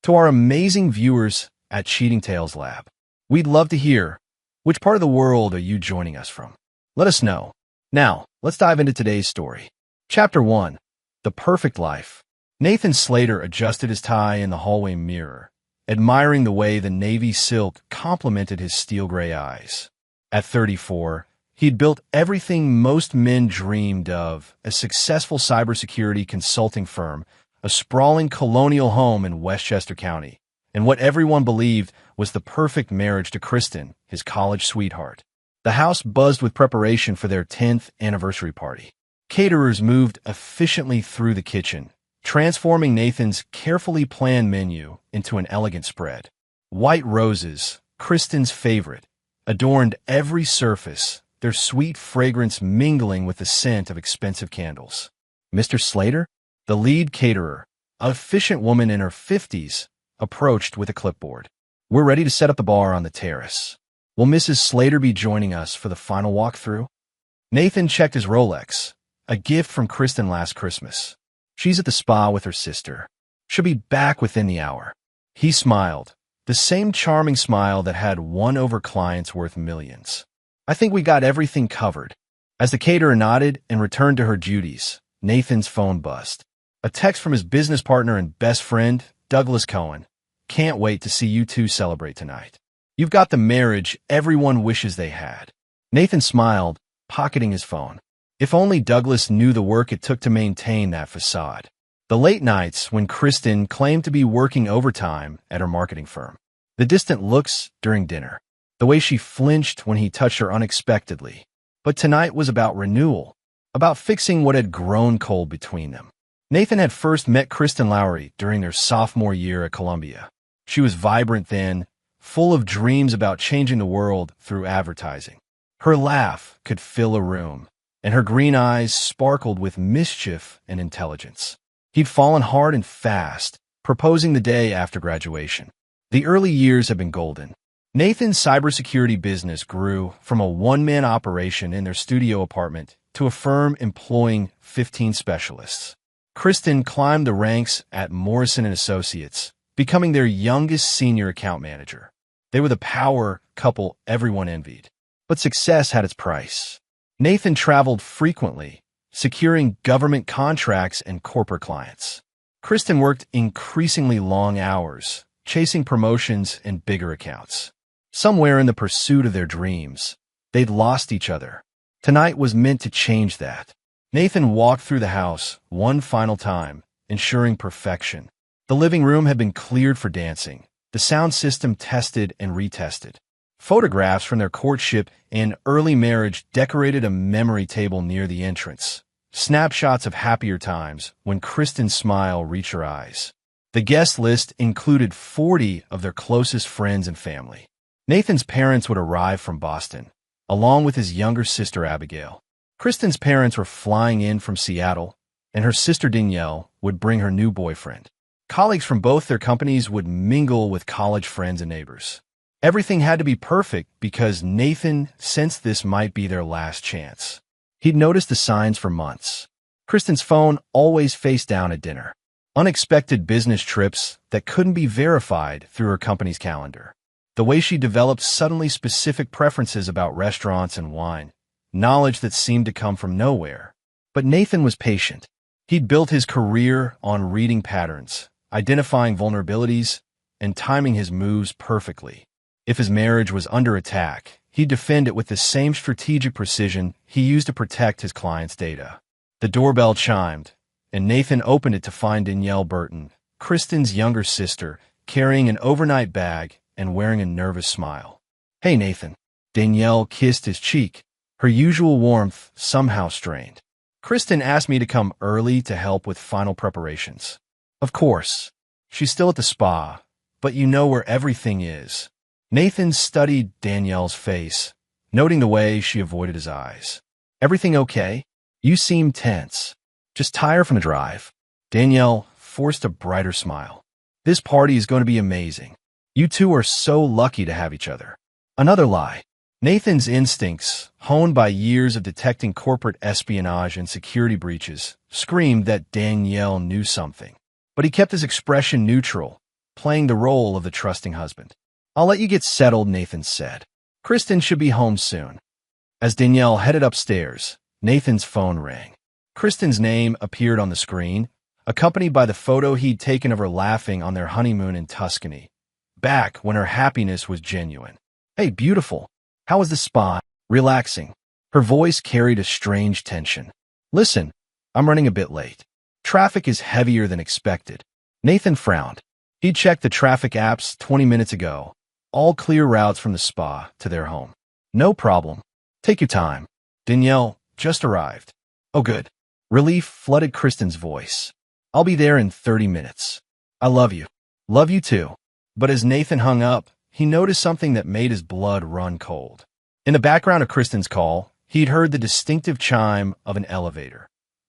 To our amazing viewers at Cheating Tales Lab, we'd love to hear, which part of the world are you joining us from? Let us know. Now, let's dive into today's story. Chapter 1. The Perfect Life. Nathan Slater adjusted his tie in the hallway mirror, admiring the way the navy silk complemented his steel gray eyes. At 34, he'd built everything most men dreamed of: a successful cybersecurity consulting firm, a sprawling colonial home in Westchester County, and what everyone believed was the perfect marriage to Kristen, his college sweetheart. The house buzzed with preparation for their 10th anniversary party. Caterers moved efficiently through the kitchen, transforming Nathan's carefully planned menu into an elegant spread. White roses, Kristen's favorite, adorned every surface, their sweet fragrance mingling with the scent of expensive candles. Mr. Slater, the lead caterer, an efficient woman in her 50s, approached with a clipboard. "We're ready to set up the bar on the terrace. Will Mrs. Slater be joining us for the final walkthrough?" Nathan checked his Rolex, a gift from Kristen last Christmas. "She's at the spa with her sister. She'll be back within the hour." He smiled, the same charming smile that had won over clients worth millions. "I think we got everything covered." As the caterer nodded and returned to her duties, Nathan's phone buzzed. A text from his business partner and best friend, Douglas Cohen. "Can't wait to see you two celebrate tonight. You've got the marriage everyone wishes they had." Nathan smiled, pocketing his phone. If only Douglas knew the work it took to maintain that facade. The late nights when Kristen claimed to be working overtime at her marketing firm. The distant looks during dinner. The way she flinched when he touched her unexpectedly. But tonight was about renewal, about fixing what had grown cold between them. Nathan had first met Kristen Lowry during their sophomore year at Columbia. She was vibrant then, full of dreams about changing the world through advertising. Her laugh could fill a room, and her green eyes sparkled with mischief and intelligence. He'd fallen hard and fast, proposing the day after graduation. The early years had been golden. Nathan's cybersecurity business grew from a one-man operation in their studio apartment to a firm employing 15 specialists. Kristen climbed the ranks at Morrison & Associates, becoming their youngest senior account manager. They were the power couple everyone envied. But success had its price. Nathan traveled frequently, securing government contracts and corporate clients. Kristen worked increasingly long hours, chasing promotions and bigger accounts. Somewhere in the pursuit of their dreams, they'd lost each other. Tonight was meant to change that. Nathan walked through the house one final time, ensuring perfection. The living room had been cleared for dancing, the sound system tested and retested. Photographs from their courtship and early marriage decorated a memory table near the entrance. Snapshots of happier times when Kristen's smile reached her eyes. The guest list included 40 of their closest friends and family. Nathan's parents would arrive from Boston, along with his younger sister Abigail. Kristen's parents were flying in from Seattle, and her sister Danielle would bring her new boyfriend. Colleagues from both their companies would mingle with college friends and neighbors. Everything had to be perfect because Nathan sensed this might be their last chance. He'd noticed the signs for months. Kristen's phone always face down at dinner. Unexpected business trips that couldn't be verified through her company's calendar. The way she developed suddenly specific preferences about restaurants and wine. Knowledge that seemed to come from nowhere. But Nathan was patient. He'd built his career on reading patterns, identifying vulnerabilities, and timing his moves perfectly. If his marriage was under attack, he'd defend it with the same strategic precision he used to protect his clients' data. The doorbell chimed, and Nathan opened it to find Danielle Burton, Kristen's younger sister, carrying an overnight bag and wearing a nervous smile. "Hey, Nathan." Danielle kissed his cheek, her usual warmth somehow strained. "Kristen asked me to come early to help with final preparations." "Of course. She's still at the spa, but you know where everything is." Nathan studied Danielle's face, noting the way she avoided his eyes. "Everything okay? You seem tense. Just tired from the drive." Danielle forced a brighter smile. "This party is going to be amazing. You two are so lucky to have each other." Another lie. Nathan's instincts, honed by years of detecting corporate espionage and security breaches, screamed that Danielle knew something. But he kept his expression neutral, playing the role of the trusting husband. "I'll let you get settled," Nathan said. "Kristen should be home soon." As Danielle headed upstairs, Nathan's phone rang. Kristen's name appeared on the screen, accompanied by the photo he'd taken of her laughing on their honeymoon in Tuscany, back when her happiness was genuine. "Hey, beautiful. How was the spa?" "Relaxing." Her voice carried a strange tension. "Listen, I'm running a bit late. Traffic is heavier than expected." Nathan frowned. He'd checked the traffic apps 20 minutes ago, all clear routes from the spa to their home. "No problem. Take your time." Danielle just arrived. "Oh, good." Relief flooded Kristen's voice. "I'll be there in 30 minutes. I love you." "Love you too." But as Nathan hung up, he noticed something that made his blood run cold. In the background of Kristen's call, he'd heard the distinctive chime of an elevator,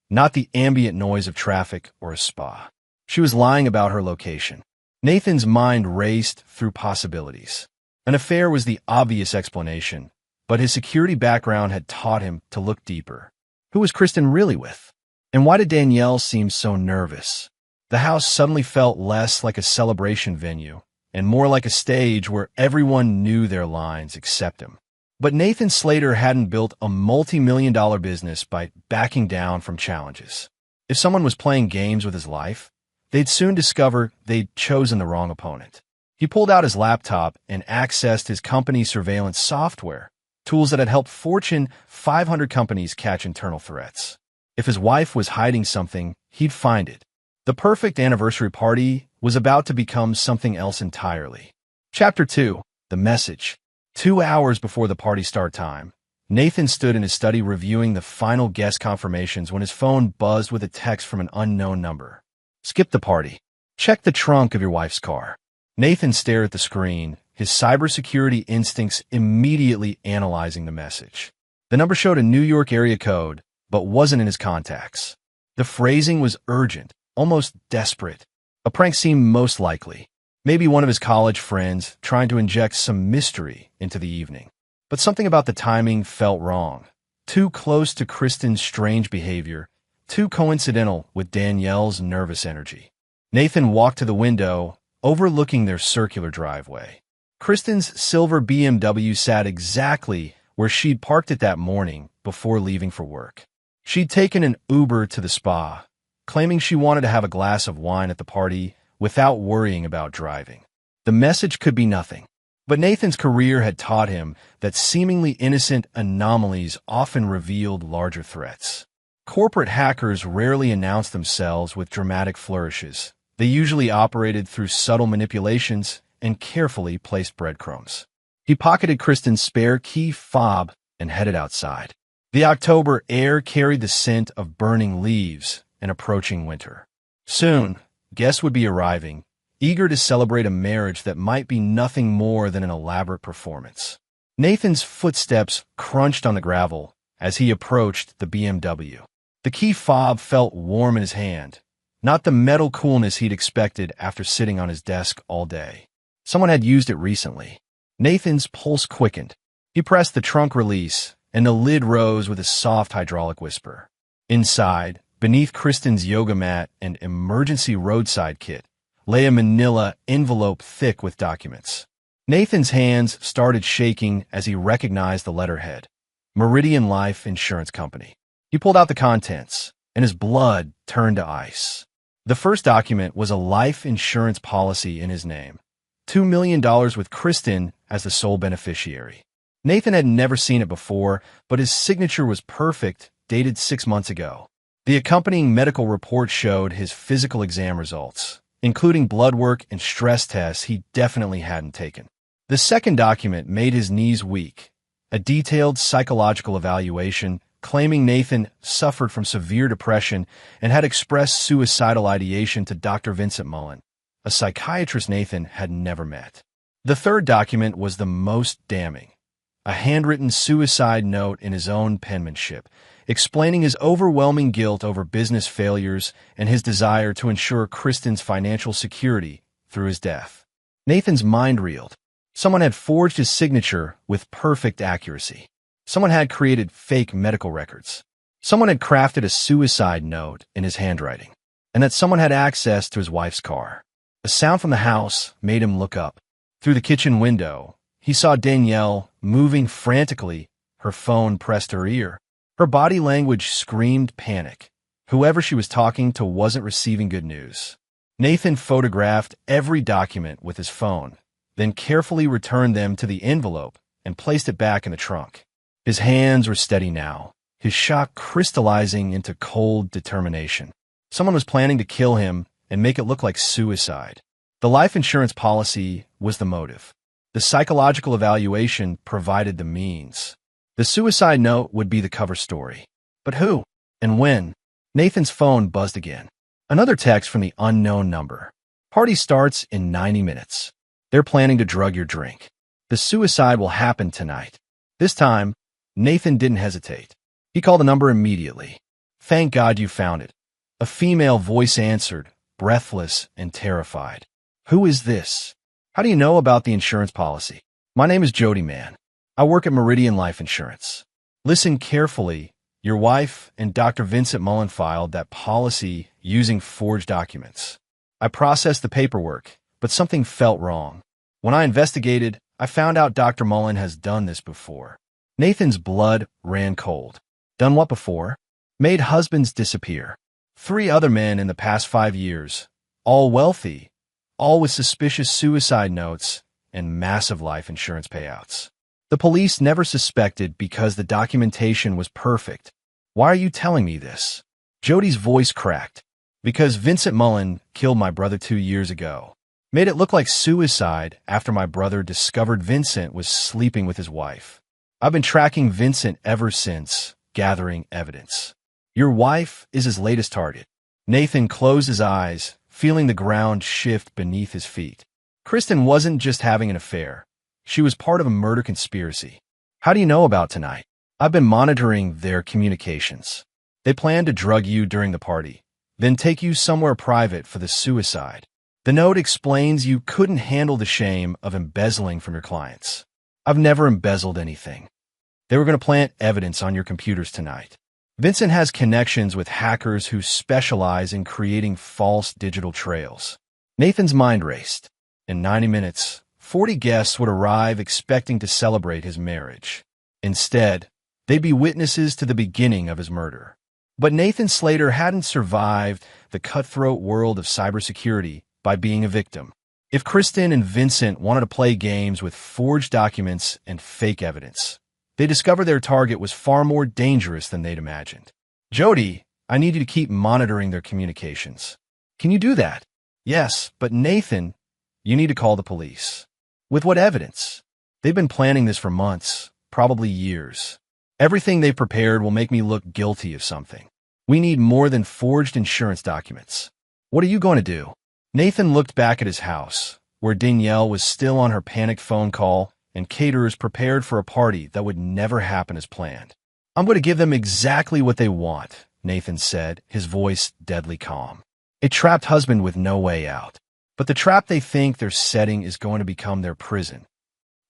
not the ambient noise of traffic or a spa. She was lying about her location. Nathan's mind raced through possibilities. An affair was the obvious explanation, but his security background had taught him to look deeper. Who was Kristen really with? And why did Danielle seem so nervous? The house suddenly felt less like a celebration venue and more like a stage where everyone knew their lines except him. But Nathan Slater hadn't built a multi-million-dollar business by backing down from challenges. If someone was playing games with his life, they'd soon discover they'd chosen the wrong opponent. He pulled out his laptop and accessed his company's surveillance software, tools that had helped Fortune 500 companies catch internal threats. If his wife was hiding something, he'd find it. The perfect anniversary party was about to become something else entirely. Chapter 2. The Message. 2 hours before the party start time, Nathan stood in his study reviewing the final guest confirmations when his phone buzzed with a text from an unknown number. "Skip the party. Check the trunk of your wife's car." Nathan stared at the screen, his cybersecurity instincts immediately analyzing the message. The number showed a New York area code, but wasn't in his contacts. The phrasing was urgent, almost desperate. A prank seemed most likely. Maybe one of his college friends trying to inject some mystery into the evening. But something about the timing felt wrong. Too close to Kristen's strange behavior, too coincidental with Danielle's nervous energy. Nathan walked to the window, overlooking their circular driveway. Kristen's silver BMW sat exactly where she'd parked it that morning before leaving for work. She'd taken an Uber to the spa, claiming she wanted to have a glass of wine at the party without worrying about driving. The message could be nothing, but Nathan's career had taught him that seemingly innocent anomalies often revealed larger threats. Corporate hackers rarely announced themselves with dramatic flourishes. They usually operated through subtle manipulations and carefully placed breadcrumbs. He pocketed Kristen's spare key fob and headed outside. The October air carried the scent of burning leaves and approaching winter. Soon, guests would be arriving, eager to celebrate a marriage that might be nothing more than an elaborate performance. Nathan's footsteps crunched on the gravel as he approached the BMW. The key fob felt warm in his hand, not the metal coolness he'd expected after sitting on his desk all day. Someone had used it recently. Nathan's pulse quickened. He pressed the trunk release, and the lid rose with a soft hydraulic whisper. Inside, beneath Kristen's yoga mat and emergency roadside kit, lay a manila envelope thick with documents. Nathan's hands started shaking as he recognized the letterhead, Meridian Life Insurance Company. He pulled out the contents, and his blood turned to ice. The first document was a life insurance policy in his name, $2 million with Kristen as the sole beneficiary. Nathan had never seen it before, but his signature was perfect, dated 6 months ago. The accompanying medical report showed his physical exam results, including blood work and stress tests he definitely hadn't taken. The second document made his knees weak, a detailed psychological evaluation claiming Nathan suffered from severe depression and had expressed suicidal ideation to Dr. Vincent Mullen, a psychiatrist Nathan had never met. The third document was the most damning, a handwritten suicide note in his own penmanship, explaining his overwhelming guilt over business failures and his desire to ensure Kristen's financial security through his death. Nathan's mind reeled. Someone had forged his signature with perfect accuracy. Someone had created fake medical records. Someone had crafted a suicide note in his handwriting, and that someone had access to his wife's car. A sound from the house made him look up. Through the kitchen window, he saw Danielle moving frantically, her phone pressed to her ear. Her body language screamed panic. Whoever she was talking to wasn't receiving good news. Nathan photographed every document with his phone, then carefully returned them to the envelope and placed it back in the trunk. His hands were steady now, his shock crystallizing into cold determination. Someone was planning to kill him and make it look like suicide. The life insurance policy was the motive. The psychological evaluation provided the means. The suicide note would be the cover story. But who? And when? Nathan's phone buzzed again. Another text from the unknown number. Party starts in 90 minutes. They're planning to drug your drink. The suicide will happen tonight. This time, Nathan didn't hesitate. He called the number immediately. Thank God you found it. A female voice answered, breathless and terrified. Who is this? How do you know about the insurance policy? My name is Jody, man. I work at Meridian Life Insurance. Listen carefully. Your wife and Dr. Vincent Mullen filed that policy using forged documents. I processed the paperwork, but something felt wrong. When I investigated, I found out Dr. Mullen has done this before. Nathan's blood ran cold. Done what before? Made husbands disappear. 3 other men in the past 5 years, all wealthy, all with suspicious suicide notes and massive life insurance payouts. The police never suspected because the documentation was perfect. Why are you telling me this? Jody's voice cracked. Because Vincent Mullen killed my brother 2 years ago. Made it look like suicide after my brother discovered Vincent was sleeping with his wife. I've been tracking Vincent ever since, gathering evidence. Your wife is his latest target. Nathan closed his eyes, feeling the ground shift beneath his feet. Kristen wasn't just having an affair. She was part of a murder conspiracy. How do you know about tonight? I've been monitoring their communications. They plan to drug you during the party, then take you somewhere private for the suicide. The note explains you couldn't handle the shame of embezzling from your clients. I've never embezzled anything. They were going to plant evidence on your computers tonight. Vincent has connections with hackers who specialize in creating false digital trails. Nathan's mind raced. In 90 minutes, 40 guests would arrive expecting to celebrate his marriage. Instead, they'd be witnesses to the beginning of his murder. But Nathan Slater hadn't survived the cutthroat world of cybersecurity by being a victim. If Kristen and Vincent wanted to play games with forged documents and fake evidence, they discovered their target was far more dangerous than they'd imagined. Jody, I need you to keep monitoring their communications. Can you do that? Yes, but Nathan, you need to call the police. With what evidence? They've been planning this for months, probably years. Everything they prepared will make me look guilty of something. We need more than forged insurance documents. What are you going to do? Nathan looked back at his house, where Danielle was still on her panicked phone call and caterers prepared for a party that would never happen as planned. I'm going to give them exactly what they want, Nathan said, his voice deadly calm. A trapped husband with no way out. But the trap they think they're setting is going to become their prison.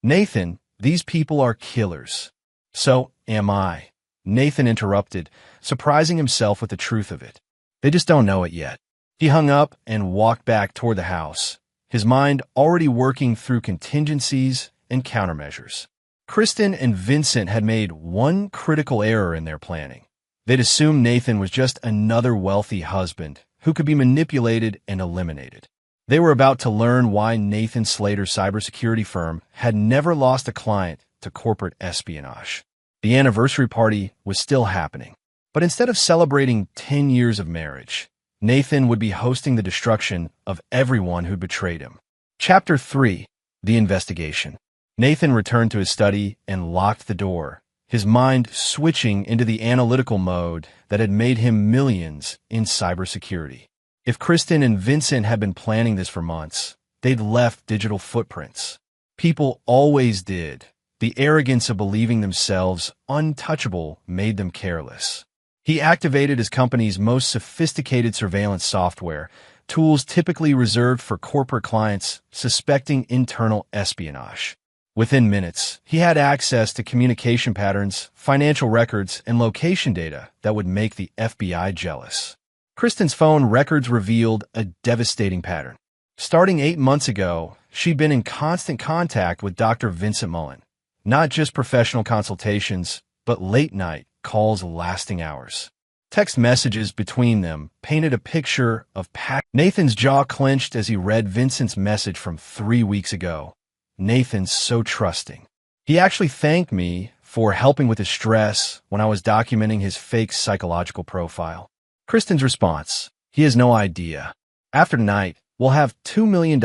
Nathan, these people are killers. So am I. Nathan interrupted, surprising himself with the truth of it. They just don't know it yet. He hung up and walked back toward the house, his mind already working through contingencies and countermeasures. Kristen and Vincent had made one critical error in their planning. They'd assumed Nathan was just another wealthy husband who could be manipulated and eliminated. They were about to learn why Nathan Slater's cybersecurity firm had never lost a client to corporate espionage. The anniversary party was still happening, but instead of celebrating 10 years of marriage, Nathan would be hosting the destruction of everyone who betrayed him. Chapter 3. The Investigation. Nathan returned to his study and locked the door, his mind switching into the analytical mode that had made him millions in cybersecurity. If Kristen and Vincent had been planning this for months, they'd left digital footprints. People always did. The arrogance of believing themselves untouchable made them careless. He activated his company's most sophisticated surveillance software, tools typically reserved for corporate clients suspecting internal espionage. Within minutes, he had access to communication patterns, financial records, and location data that would make the FBI jealous. Kristen's phone records revealed a devastating pattern. Starting 8 months ago, she'd been in constant contact with Dr. Vincent Mullen. Not just professional consultations, but late-night calls lasting hours. Text messages between them painted a picture of Nathan's jaw clenched as he read Vincent's message from 3 weeks ago. Nathan's so trusting. He actually thanked me for helping with his stress when I was documenting his fake psychological profile. Kristen's response: he has no idea. After tonight, we'll have $2 million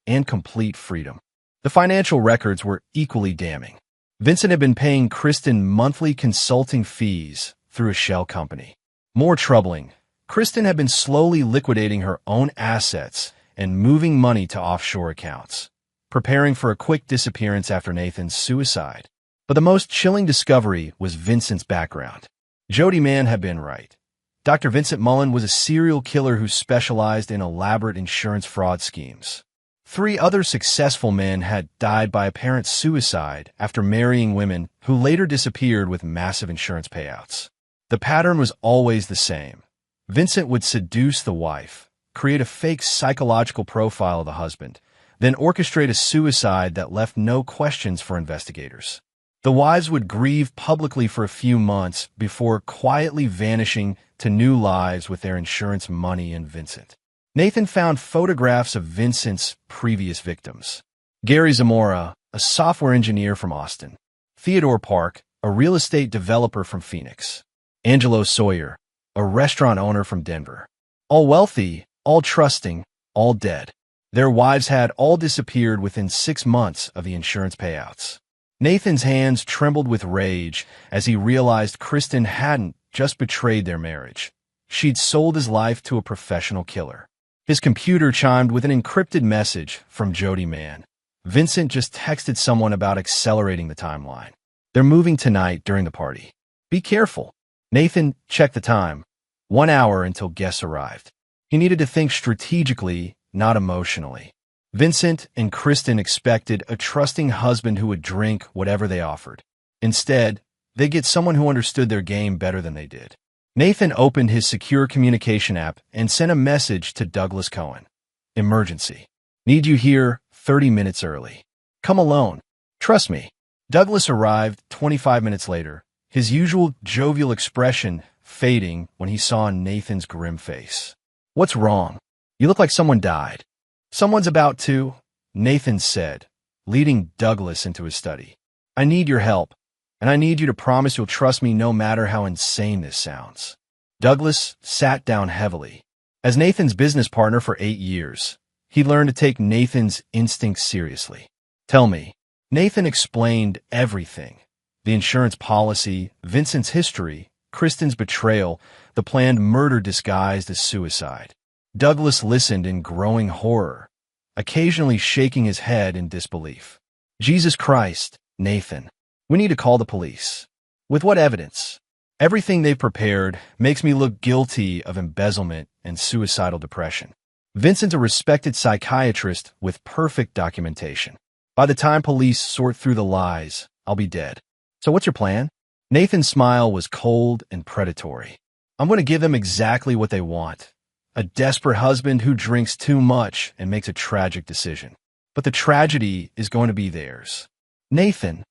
and complete freedom. The financial records were equally damning. Vincent had been paying Kristen monthly consulting fees through a shell company. More troubling, Kristen had been slowly liquidating her own assets and moving money to offshore accounts, preparing for a quick disappearance after Nathan's suicide. But the most chilling discovery was Vincent's background. Jody Mann had been right. Dr. Vincent Mullen was a serial killer who specialized in elaborate insurance fraud schemes. 3 other successful men had died by apparent suicide after marrying women who later disappeared with massive insurance payouts. The pattern was always the same. Vincent would seduce the wife, create a fake psychological profile of the husband, then orchestrate a suicide that left no questions for investigators. The wives would grieve publicly for a few months before quietly vanishing to new lives with their insurance money and Vincent. Nathan found photographs of Vincent's previous victims. Gary Zamora, a software engineer from Austin. Theodore Park, a real estate developer from Phoenix. Angelo Sawyer, a restaurant owner from Denver. All wealthy, all trusting, all dead. Their wives had all disappeared within 6 months of the insurance payouts. Nathan's hands trembled with rage as he realized Kristen hadn't just betrayed their marriage. She'd sold his life to a professional killer. His computer chimed with an encrypted message from Jody Mann. Vincent just texted someone about accelerating the timeline. They're moving tonight during the party. Be careful. Nathan checked the time. 1 hour until guests arrived. He needed to think strategically, not emotionally. Vincent and Kristen expected a trusting husband who would drink whatever they offered. Instead, they'd get someone who understood their game better than they did. Nathan opened his secure communication app and sent a message to Douglas Cohen. Emergency. Need you here 30 minutes early. Come alone. Trust me. Douglas arrived 25 minutes later, his usual jovial expression fading when he saw Nathan's grim face. What's wrong? You look like someone died. Someone's about to, Nathan said, leading Douglas into his study. I need your help, and I need you to promise you'll trust me no matter how insane this sounds. Douglas sat down heavily. As Nathan's business partner for 8 years, he learned to take Nathan's instincts seriously. Tell me. Nathan explained everything. The insurance policy, Vincent's history, Kristen's betrayal, the planned murder disguised as suicide. Douglas listened in growing horror, occasionally shaking his head in disbelief. Jesus Christ, Nathan. We need to call the police. With what evidence? Everything they've prepared makes me look guilty of embezzlement and suicidal depression. Vincent's a respected psychiatrist with perfect documentation. By the time police sort through the lies, I'll be dead. So what's your plan? Nathan's smile was cold and predatory. I'm going to give them exactly what they want. A desperate husband who drinks too much and makes a tragic decision. But the tragedy is going to be theirs. Nathan,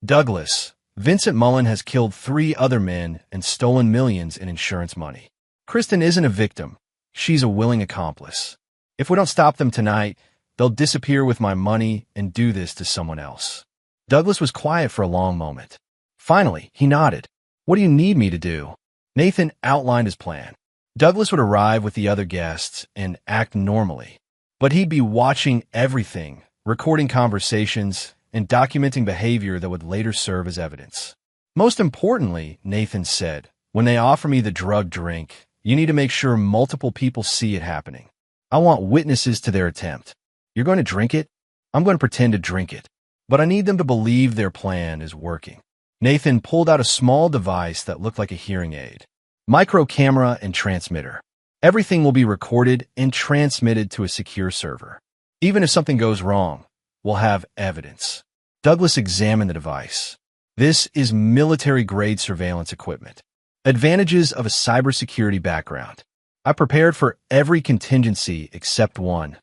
Douglas, Vincent Mullen has killed 3 other men and stolen millions in insurance money. Kristen isn't a victim. She's a willing accomplice. If we don't stop them tonight, they'll disappear with my money and do this to someone else. Douglas was quiet for a long moment. Finally, he nodded. What do you need me to do? Nathan outlined his plan. Douglas would arrive with the other guests and act normally, but he'd be watching everything, recording conversations, and documenting behavior that would later serve as evidence. Most importantly, Nathan said, when they offer me the drug drink, you need to make sure multiple people see it happening. I want witnesses to their attempt. You're going to drink it? I'm going to pretend to drink it. But I need them to believe their plan is working. Nathan pulled out a small device that looked like a hearing aid. Micro camera and transmitter. Everything will be recorded and transmitted to a secure server. Even if something goes wrong, we'll have evidence. Douglas examined the device. This is military-grade surveillance equipment. Advantages of a cybersecurity background. I prepared for every contingency except one.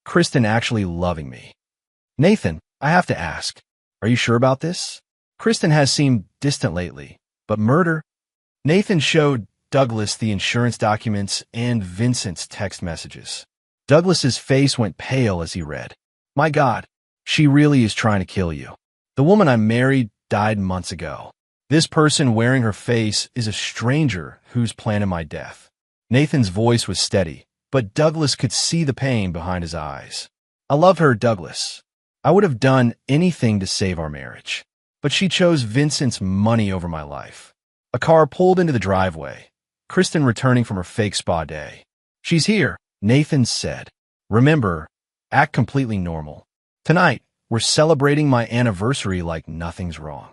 Kristen actually loving me. Nathan, I have to ask, are you sure about this? Kristen has seemed distant lately, but murder? Nathan showed Douglas the insurance documents and Vincent's text messages. Douglas's face went pale as he read. My God, she really is trying to kill you. The woman I married died months ago. This person wearing her face is a stranger who's planning my death. Nathan's voice was steady, but Douglas could see the pain behind his eyes. I love her, Douglas. I would have done anything to save our marriage. But she chose Vincent's money over my life. A car pulled into the driveway. Kristen returning from her fake spa day. She's here, Nathan said. Remember, act completely normal. Tonight, we're celebrating my anniversary like nothing's wrong.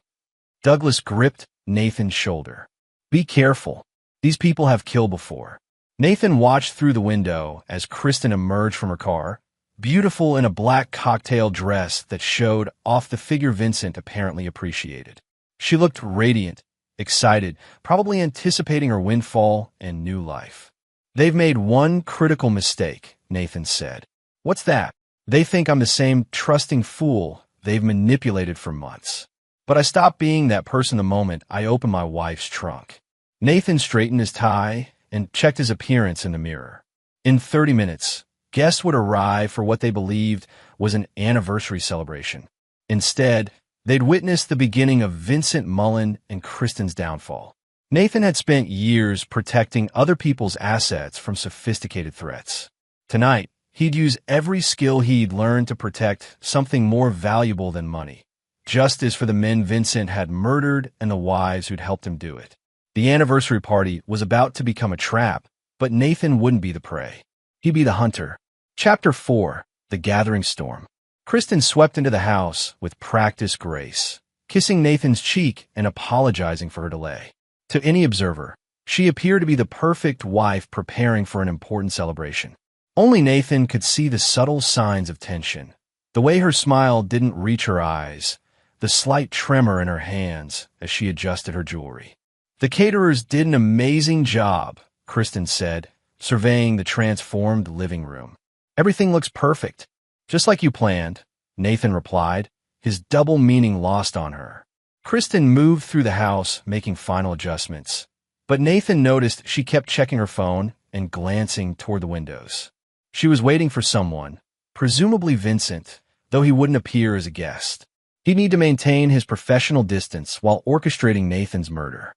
Douglas gripped Nathan's shoulder. Be careful. These people have killed before. Nathan watched through the window as Kristen emerged from her car, beautiful in a black cocktail dress that showed off the figure Vincent apparently appreciated. She looked radiant, excited, probably anticipating her windfall and new life. They've made one critical mistake, Nathan said. What's that? They think I'm the same trusting fool they've manipulated for months. But I stopped being that person the moment I opened my wife's trunk. Nathan straightened his tie and checked his appearance in the mirror. In 30 minutes, guests would arrive for what they believed was an anniversary celebration. Instead, they'd witnessed the beginning of Vincent Mullen and Kristen's downfall. Nathan had spent years protecting other people's assets from sophisticated threats. Tonight, he'd use every skill he'd learned to protect something more valuable than money. Justice for the men Vincent had murdered and the wives who'd helped him do it. The anniversary party was about to become a trap, but Nathan wouldn't be the prey. He'd be the hunter. Chapter 4, The Gathering Storm. Kristen swept into the house with practiced grace, kissing Nathan's cheek and apologizing for her delay. To any observer, she appeared to be the perfect wife preparing for an important celebration. Only Nathan could see the subtle signs of tension. The way her smile didn't reach her eyes, the slight tremor in her hands as she adjusted her jewelry. The caterers did an amazing job, Kristen said, surveying the transformed living room. Everything looks perfect, just like you planned, Nathan replied, his double meaning lost on her. Kristen moved through the house, making final adjustments. But Nathan noticed she kept checking her phone and glancing toward the windows. She was waiting for someone, presumably Vincent, though he wouldn't appear as a guest. He'd need to maintain his professional distance while orchestrating Nathan's murder.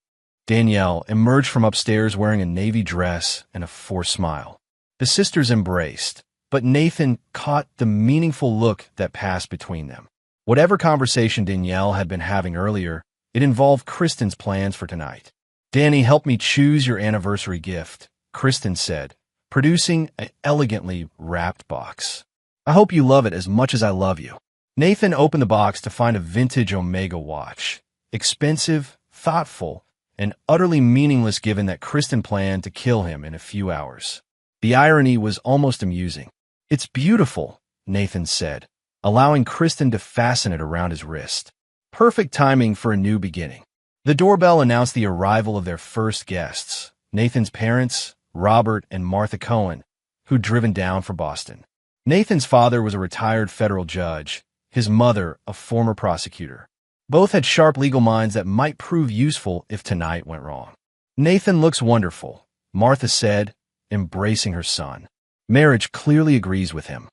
Danielle emerged from upstairs wearing a navy dress and a forced smile. The sisters embraced, but Nathan caught the meaningful look that passed between them. Whatever conversation Danielle had been having earlier, it involved Kristen's plans for tonight. Danny, help me choose your anniversary gift, Kristen said, producing an elegantly wrapped box. I hope you love it as much as I love you. Nathan opened the box to find a vintage Omega watch. Expensive, thoughtful, and utterly meaningless given that Kristen planned to kill him in a few hours. The irony was almost amusing. It's beautiful, Nathan said, allowing Kristen to fasten it around his wrist. Perfect timing for a new beginning. The doorbell announced the arrival of their first guests, Nathan's parents, Robert and Martha Cohen, who'd driven down from Boston. Nathan's father was a retired federal judge, his mother a former prosecutor. Both had sharp legal minds that might prove useful if tonight went wrong. Nathan looks wonderful, Martha said, embracing her son. Marriage clearly agrees with him.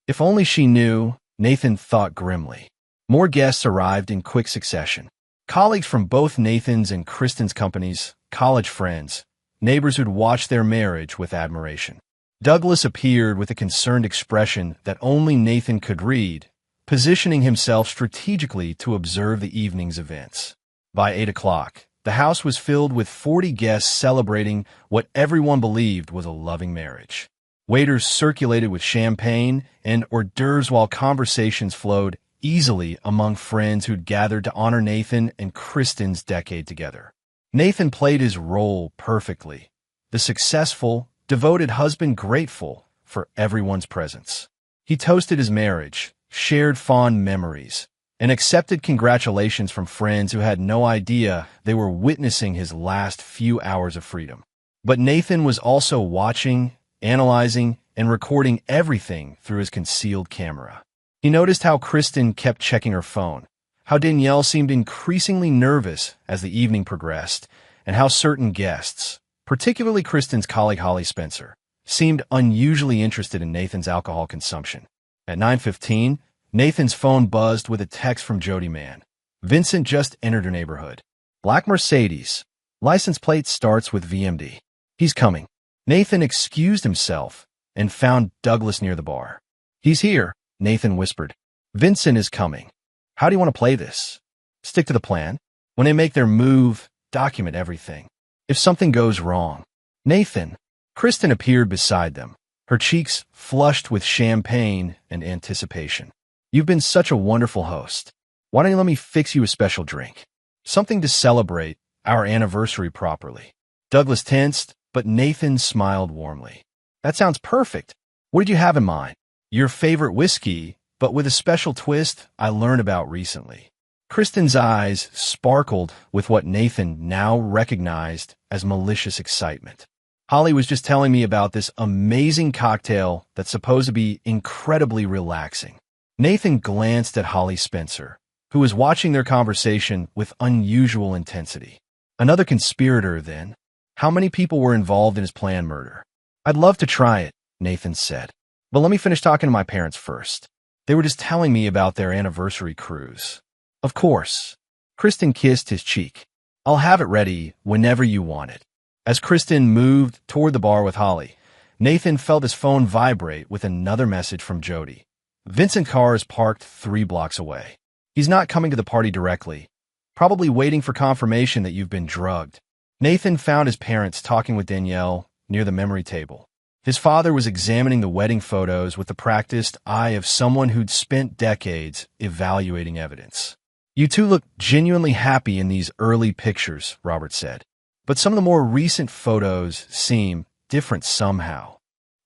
If only she knew, Nathan thought grimly. More guests arrived in quick succession. Colleagues from both Nathan's and Kristen's companies, college friends, neighbors who'd watched their marriage with admiration. Douglas appeared with a concerned expression that only Nathan could read, positioning himself strategically to observe the evening's events. By 8 o'clock, the house was filled with 40 guests celebrating what everyone believed was a loving marriage. Waiters circulated with champagne and hors d'oeuvres while conversations flowed easily among friends who'd gathered to honor Nathan and Kristen's decade together. Nathan played his role perfectly, the successful, devoted husband grateful for everyone's presence. He toasted his marriage, shared fond memories, and accepted congratulations from friends who had no idea they were witnessing his last few hours of freedom. But Nathan was also watching, analyzing, and recording everything through his concealed camera. He noticed how Kristen kept checking her phone, how Danielle seemed increasingly nervous as the evening progressed, and how certain guests, particularly Kristen's colleague Holly Spencer, seemed unusually interested in Nathan's alcohol consumption. At 9:15, Nathan's phone buzzed with a text from Jody Mann. Vincent just entered her neighborhood. Black Mercedes. License plate starts with VMD. He's coming. Nathan excused himself and found Douglas near the bar. He's here, Nathan whispered. Vincent is coming. How do you want to play this? Stick to the plan. When they make their move, document everything. If something goes wrong, Nathan. Kristen appeared beside them, her cheeks flushed with champagne and anticipation. You've been such a wonderful host. Why don't you let me fix you a special drink? Something to celebrate our anniversary properly. Douglas tensed, but Nathan smiled warmly. That sounds perfect. What did you have in mind? Your favorite whiskey, but with a special twist I learned about recently. Kristen's eyes sparkled with what Nathan now recognized as malicious excitement. Holly was just telling me about this amazing cocktail that's supposed to be incredibly relaxing. Nathan glanced at Holly Spencer, who was watching their conversation with unusual intensity. Another conspirator, then. How many people were involved in his planned murder? I'd love to try it, Nathan said. But let me finish talking to my parents first. They were just telling me about their anniversary cruise. Of course. Kristen kissed his cheek. I'll have it ready whenever you want it. As Kristen moved toward the bar with Holly, Nathan felt his phone vibrate with another message from Jody. Vincent Carr is parked 3 blocks away. He's not coming to the party directly, probably waiting for confirmation that you've been drugged. Nathan found his parents talking with Danielle near the memory table. His father was examining the wedding photos with the practiced eye of someone who'd spent decades evaluating evidence. You two look genuinely happy in these early pictures, Robert said. But some of the more recent photos seem different somehow.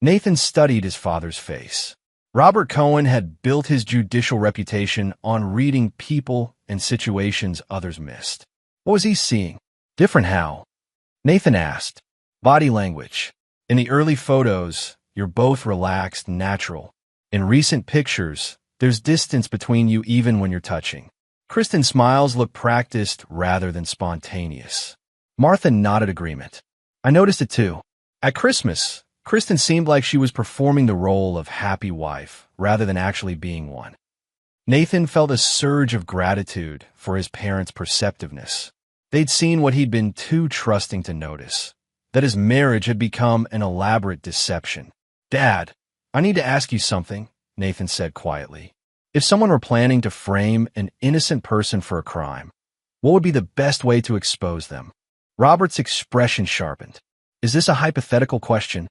Nathan studied his father's face. Robert Cohen had built his judicial reputation on reading people and situations others missed. What was he seeing? Different how? Nathan asked. Body language. In the early photos, you're both relaxed and natural. In recent pictures, there's distance between you even when you're touching. Kristen's smiles look practiced rather than spontaneous. Martha nodded agreement. I noticed it too. At Christmas, Kristen seemed like she was performing the role of happy wife rather than actually being one. Nathan felt a surge of gratitude for his parents' perceptiveness. They'd seen what he'd been too trusting to notice, that his marriage had become an elaborate deception. Dad, I need to ask you something, Nathan said quietly. If someone were planning to frame an innocent person for a crime, what would be the best way to expose them? Robert's expression sharpened. Is this a hypothetical question?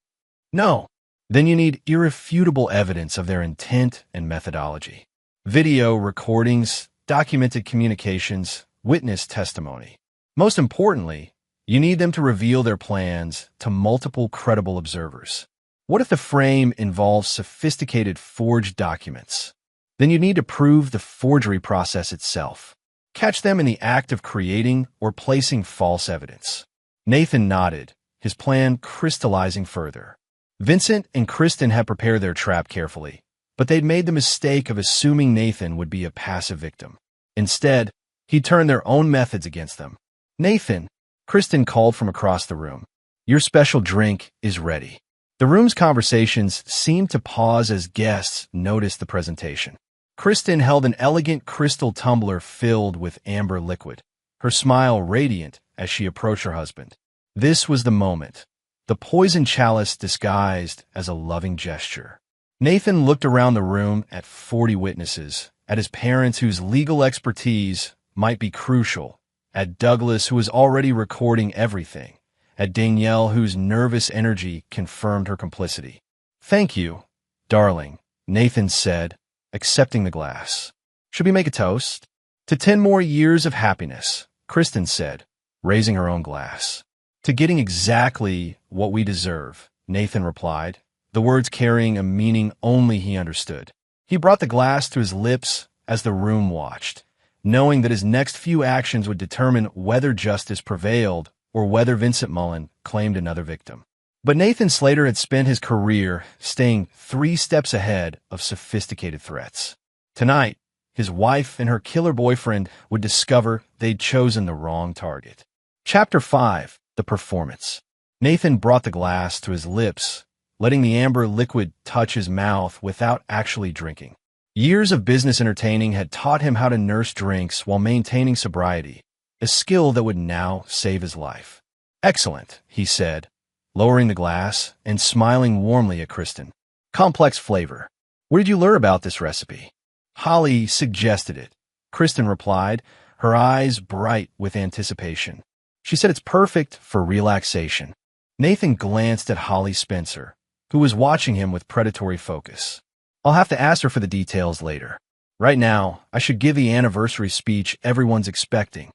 No. Then you need irrefutable evidence of their intent and methodology. Video recordings, documented communications, witness testimony. Most importantly, you need them to reveal their plans to multiple credible observers. What if the frame involves sophisticated forged documents? Then you need to prove the forgery process itself. Catch them in the act of creating or placing false evidence. Nathan nodded, his plan crystallizing further. Vincent and Kristen had prepared their trap carefully, but they'd made the mistake of assuming Nathan would be a passive victim. Instead, he turned their own methods against them. Nathan, Kristen called from across the room. Your special drink is ready. The room's conversations seemed to pause as guests noticed the presentation. Kristen held an elegant crystal tumbler filled with amber liquid, her smile radiant as she approached her husband. This was the moment, the poison chalice disguised as a loving gesture. Nathan looked around the room at 40 witnesses, at his parents whose legal expertise might be crucial, at Douglas who was already recording everything, at Danielle whose nervous energy confirmed her complicity. Thank you, darling, Nathan said, accepting the glass. Should we make a toast? To 10 more years of happiness, Kristen said, raising her own glass. To getting exactly what we deserve, Nathan replied, the words carrying a meaning only he understood. He brought the glass to his lips as the room watched, knowing that his next few actions would determine whether justice prevailed or whether Vincent Mullen claimed another victim. But Nathan Slater had spent his career staying 3 steps ahead of sophisticated threats. Tonight, his wife and her killer boyfriend would discover they'd chosen the wrong target. Chapter 5. The Performance. Nathan brought the glass to his lips, letting the amber liquid touch his mouth without actually drinking. Years of business entertaining had taught him how to nurse drinks while maintaining sobriety, a skill that would now save his life. "Excellent," he said, lowering the glass and smiling warmly at Kristen. "Complex flavor. Where did you learn about this recipe?" "Holly suggested it," Kristen replied, her eyes bright with anticipation. "She said it's perfect for relaxation." Nathan glanced at Holly Spencer, who was watching him with predatory focus. "I'll have to ask her for the details later. Right now, I should give the anniversary speech everyone's expecting."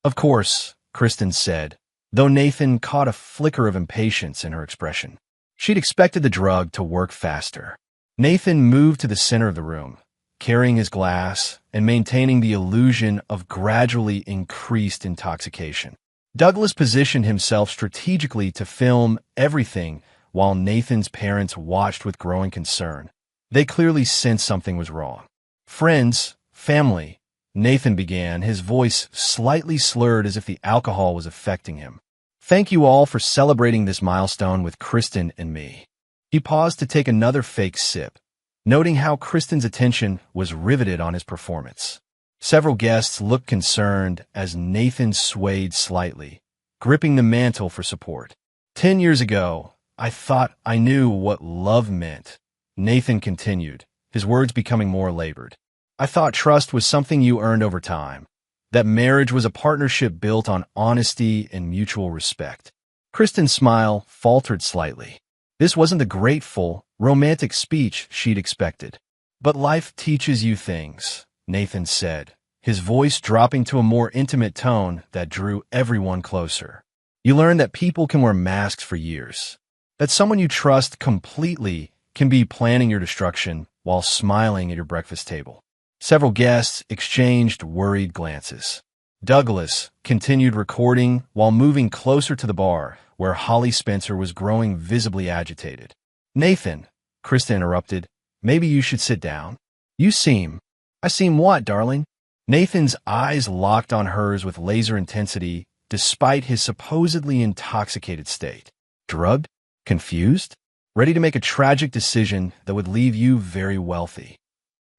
"Of course," Kristen said, though Nathan caught a flicker of impatience in her expression. She'd expected the drug to work faster. Nathan moved to the center of the room, carrying his glass and maintaining the illusion of gradually increased intoxication. Douglas positioned himself strategically to film everything while Nathan's parents watched with growing concern. They clearly sensed something was wrong. "Friends, family," Nathan began, his voice slightly slurred as if the alcohol was affecting him. "Thank you all for celebrating this milestone with Kristen and me." He paused to take another fake sip, noting how Kristen's attention was riveted on his performance. Several guests looked concerned as Nathan swayed slightly, gripping the mantle for support. "10 years ago, I thought I knew what love meant," Nathan continued, his words becoming more labored. "I thought trust was something you earned over time, that marriage was a partnership built on honesty and mutual respect." Kristen's smile faltered slightly. This wasn't the grateful, romantic speech she'd expected. "But life teaches you things," Nathan said, his voice dropping to a more intimate tone that drew everyone closer. "You learn that people can wear masks for years, that someone you trust completely can be planning your destruction while smiling at your breakfast table." Several guests exchanged worried glances. Douglas continued recording while moving closer to the bar, where Holly Spencer was growing visibly agitated. "Nathan," Kristen interrupted, "maybe you should sit down. I seem what, darling?" Nathan's eyes locked on hers with laser intensity, despite his supposedly intoxicated state. "Drugged? Confused? Ready to make a tragic decision that would leave you very wealthy."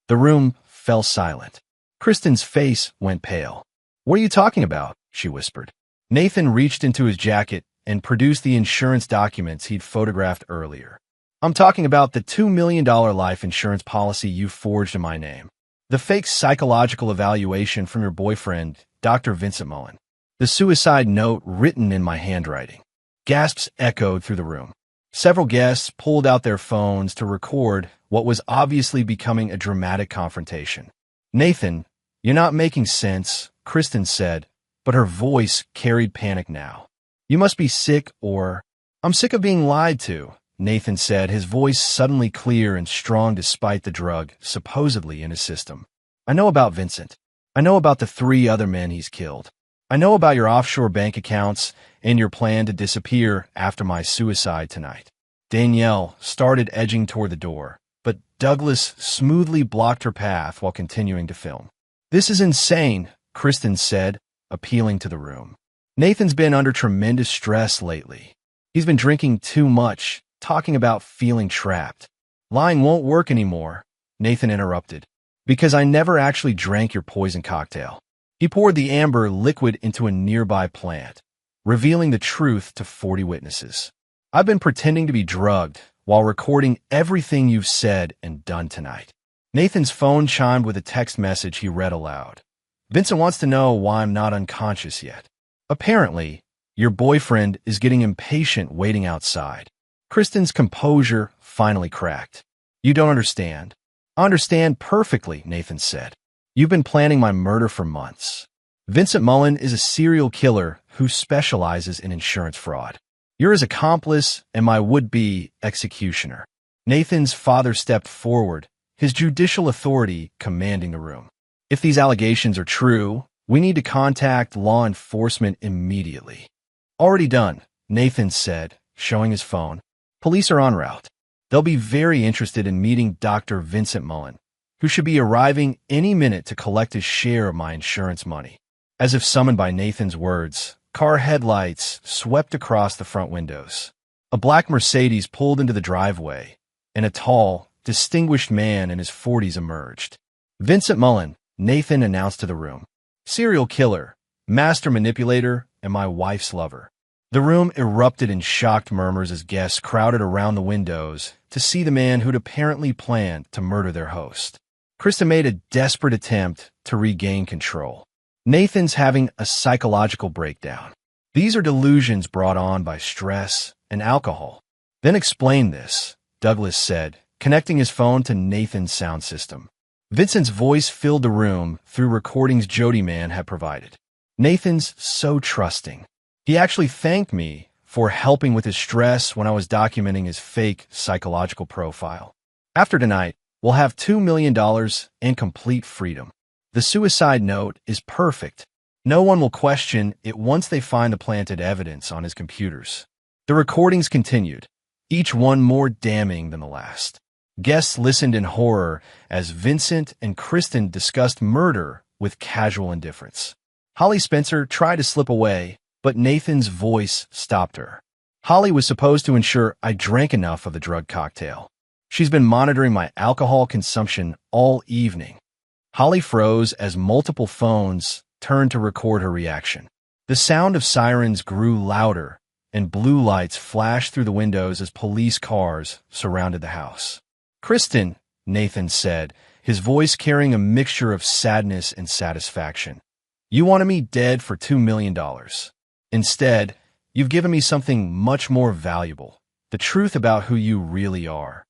The room fell silent. Kristen's face went pale. "What are you talking about?" she whispered. Nathan reached into his jacket and produced the insurance documents he'd photographed earlier. "I'm talking about the $2 million life insurance policy you forged in my name. The fake psychological evaluation from your boyfriend, Dr. Vincent Mullen. The suicide note written in my handwriting." Gasps echoed through the room. Several guests pulled out their phones to record what was obviously becoming a dramatic confrontation. "Nathan, you're not making sense," Kristen said, but her voice carried panic now. "You must be sick or—" "I'm sick of being lied to," Nathan said, his voice suddenly clear and strong despite the drug supposedly in his system. "I know about Vincent. I know about the 3 other men he's killed. I know about your offshore bank accounts and your plan to disappear after my suicide tonight." Danielle started edging toward the door, but Douglas smoothly blocked her path while continuing to film. "This is insane," Kristen said, appealing to the room. "Nathan's been under tremendous stress lately. He's been drinking too much, talking about feeling trapped." "Lying won't work anymore," Nathan interrupted, "because I never actually drank your poison cocktail." He poured the amber liquid into a nearby plant, revealing the truth to 40 witnesses. "I've been pretending to be drugged while recording everything you've said and done tonight." Nathan's phone chimed with a text message he read aloud. "Vincent wants to know why I'm not unconscious yet. Apparently, your boyfriend is getting impatient waiting outside." Kristen's composure finally cracked. "You don't understand." "I understand perfectly," Nathan said. "You've been planning my murder for months. Vincent Mullen is a serial killer who specializes in insurance fraud. You're his accomplice and my would-be executioner." Nathan's father stepped forward, his judicial authority commanding the room. "If these allegations are true, we need to contact law enforcement immediately." "Already done," Nathan said, showing his phone. Police are en route. They'll be very interested in meeting Dr. Vincent Mullen, who should be arriving any minute to collect his share of my insurance money. As if summoned by Nathan's words, car headlights swept across the front windows. A black Mercedes pulled into the driveway, and a tall, distinguished man in his 40s emerged. Vincent Mullen, Nathan announced to the room. Serial killer, master manipulator, and my wife's lover. The room erupted in shocked murmurs as guests crowded around the windows to see the man who'd apparently planned to murder their host. Krista made a desperate attempt to regain control. Nathan's having a psychological breakdown. These are delusions brought on by stress and alcohol. Then explain this, Douglas said, connecting his phone to Nathan's sound system. Vincent's voice filled the room through recordings Jody Man had provided. Nathan's so trusting. He actually thanked me for helping with his stress when I was documenting his fake psychological profile. After tonight, we'll have $2 million and complete freedom. The suicide note is perfect. No one will question it once they find the planted evidence on his computers. The recordings continued, each one more damning than the last. Guests listened in horror as Vincent and Kristen discussed murder with casual indifference. Holly Spencer tried to slip away, but Nathan's voice stopped her. Holly was supposed to ensure I drank enough of the drug cocktail. She's been monitoring my alcohol consumption all evening. Holly froze as multiple phones turned to record her reaction. The sound of sirens grew louder, and blue lights flashed through the windows as police cars surrounded the house. Kristen, Nathan said, his voice carrying a mixture of sadness and satisfaction. You wanted me dead for $2 million. Instead, you've given me something much more valuable, the truth about who you really are.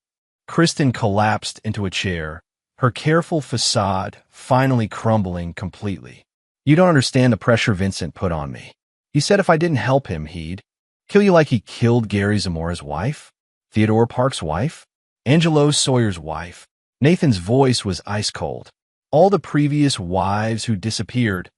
Kristen collapsed into a chair, her careful facade finally crumbling completely. You don't understand the pressure Vincent put on me. He said if I didn't help him, he'd kill you like he killed Gary Zamora's wife, Theodore Park's wife, Angelo Sawyer's wife. Nathan's voice was ice cold. All the previous wives who disappeared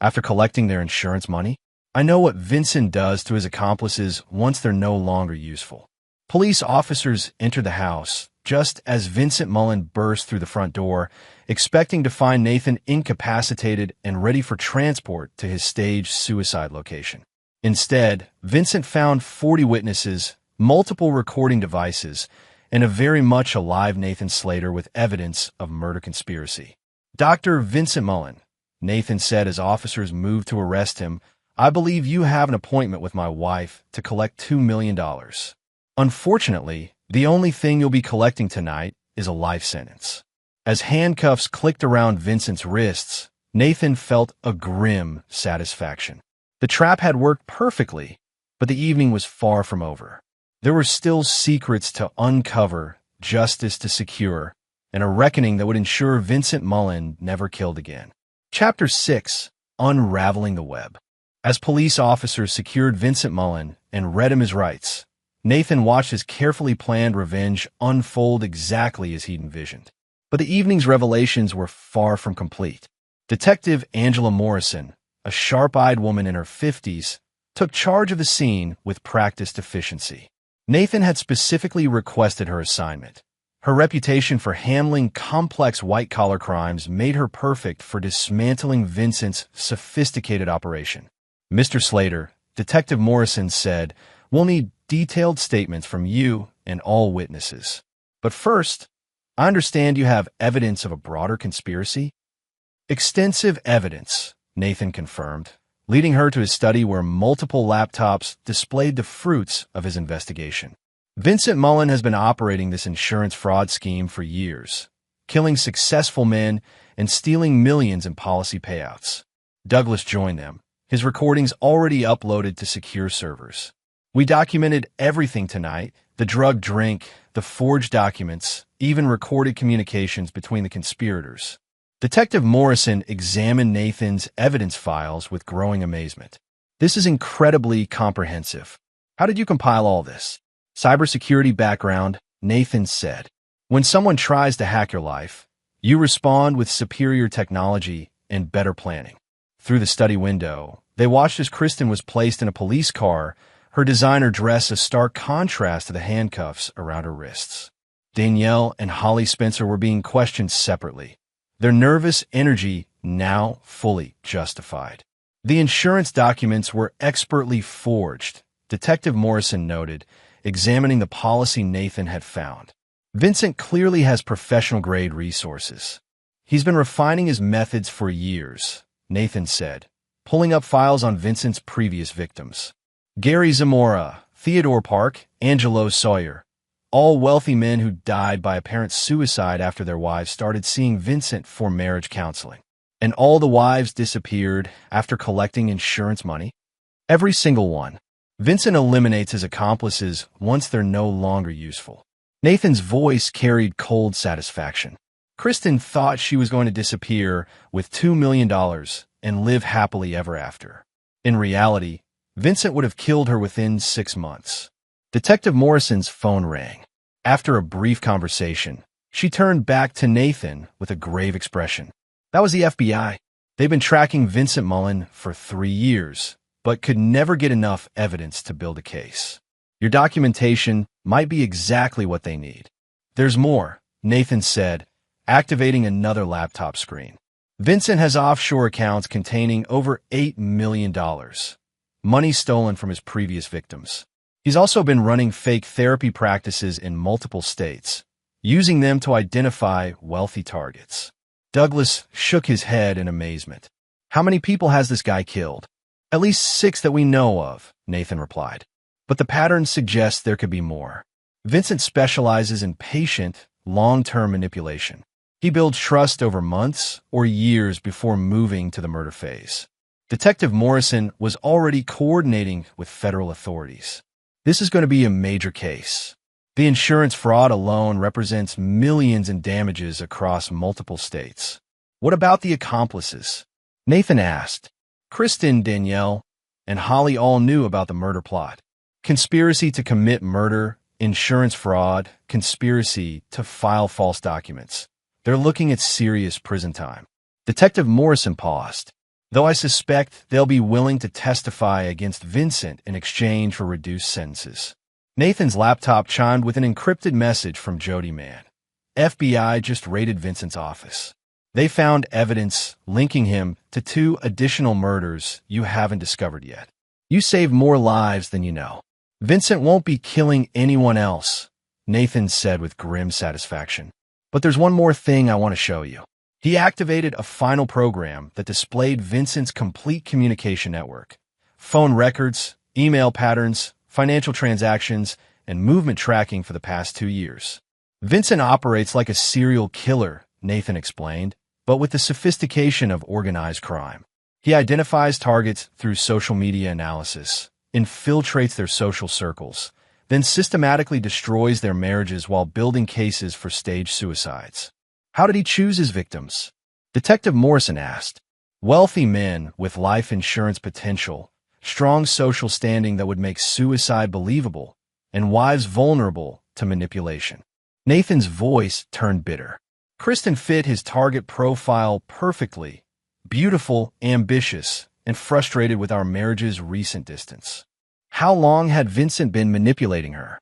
after collecting their insurance money. I know what Vincent does to his accomplices once they're no longer useful. Police officers entered the house just as Vincent Mullen burst through the front door, expecting to find Nathan incapacitated and ready for transport to his staged suicide location. Instead, Vincent found 40 witnesses, multiple recording devices, and a very much alive Nathan Slater with evidence of murder conspiracy. Dr. Vincent Mullen, Nathan said as officers moved to arrest him, I believe you have an appointment with my wife to collect $2 million. Unfortunately, the only thing you'll be collecting tonight is a life sentence. As handcuffs clicked around Vincent's wrists, Nathan felt a grim satisfaction. The trap had worked perfectly, but the evening was far from over. There were still secrets to uncover, justice to secure, and a reckoning that would ensure Vincent Mullen never killed again. Chapter 6. Unraveling the Web. As police officers secured Vincent Mullen and read him his rights, Nathan watched his carefully planned revenge unfold exactly as he'd envisioned. But the evening's revelations were far from complete. Detective Angela Morrison, a sharp-eyed woman in her 50s, took charge of the scene with practiced efficiency. Nathan had specifically requested her assignment. Her reputation for handling complex white-collar crimes made her perfect for dismantling Vincent's sophisticated operation. Mr. Slater, Detective Morrison said, we'll need detailed statements from you and all witnesses. But first, I understand you have evidence of a broader conspiracy? Extensive evidence, Nathan confirmed, leading her to his study where multiple laptops displayed the fruits of his investigation. Vincent Mullen has been operating this insurance fraud scheme for years, killing successful men and stealing millions in policy payouts. Douglas joined them, his recordings already uploaded to secure servers. We documented everything tonight, the drug drink, the forged documents, even recorded communications between the conspirators. Detective Morrison examined Nathan's evidence files with growing amazement. This is incredibly comprehensive. How did you compile all this? Cybersecurity background, Nathan said. When someone tries to hack your life, you respond with superior technology and better planning. Through the study window, they watched as Kristen was placed in a police car, her designer dress a stark contrast to the handcuffs around her wrists. Danielle and Holly Spencer were being questioned separately, their nervous energy now fully justified. The insurance documents were expertly forged, Detective Morrison noted, examining the policy Nathan had found. Vincent clearly has professional-grade resources. He's been refining his methods for years, Nathan said, pulling up files on Vincent's previous victims. Gary Zamora, Theodore Park, Angelo Sawyer, all wealthy men who died by apparent suicide after their wives started seeing Vincent for marriage counseling. And all the wives disappeared after collecting insurance money? Every single one. Vincent eliminates his accomplices once they're no longer useful. Nathan's voice carried cold satisfaction. Kristen thought she was going to disappear with $2 million and live happily ever after. In reality, Vincent would have killed her within 6 months. Detective Morrison's phone rang. After a brief conversation, she turned back to Nathan with a grave expression. That was the FBI. They've been tracking Vincent Mullen for 3 years, but could never get enough evidence to build a case. Your documentation might be exactly what they need. There's more, Nathan said, activating another laptop screen. Vincent has offshore accounts containing over $8 million, money stolen from his previous victims. He's also been running fake therapy practices in multiple states, using them to identify wealthy targets. Douglas shook his head in amazement. How many people has this guy killed? At least 6 that we know of, Nathan replied. But the pattern suggests there could be more. Vincent specializes in patient, long-term manipulation. He builds trust over months or years before moving to the murder phase. Detective Morrison was already coordinating with federal authorities. This is going to be a major case. The insurance fraud alone represents millions in damages across multiple states. What about the accomplices? Nathan asked. Kristen, Danielle, and Holly all knew about the murder plot. Conspiracy to commit murder, insurance fraud, conspiracy to file false documents. They're looking at serious prison time. Detective Morrison paused. Though I suspect they'll be willing to testify against Vincent in exchange for reduced sentences. Nathan's laptop chimed with an encrypted message from Jody Mann. FBI just raided Vincent's office. They found evidence linking him to 2 additional murders you haven't discovered yet. You saved more lives than you know. Vincent won't be killing anyone else, Nathan said with grim satisfaction. But there's one more thing I want to show you. He activated a final program that displayed Vincent's complete communication network. Phone records, email patterns, financial transactions, and movement tracking for the past 2 years. Vincent operates like a serial killer, Nathan explained, but with the sophistication of organized crime. He identifies targets through social media analysis, infiltrates their social circles, then systematically destroys their marriages while building cases for staged suicides. How did he choose his victims? Detective Morrison asked. Wealthy men with life insurance potential, strong social standing that would make suicide believable, and wives vulnerable to manipulation. Nathan's voice turned bitter. Kristen fit his target profile perfectly, beautiful, ambitious, and frustrated with our marriage's recent distance. How long had Vincent been manipulating her?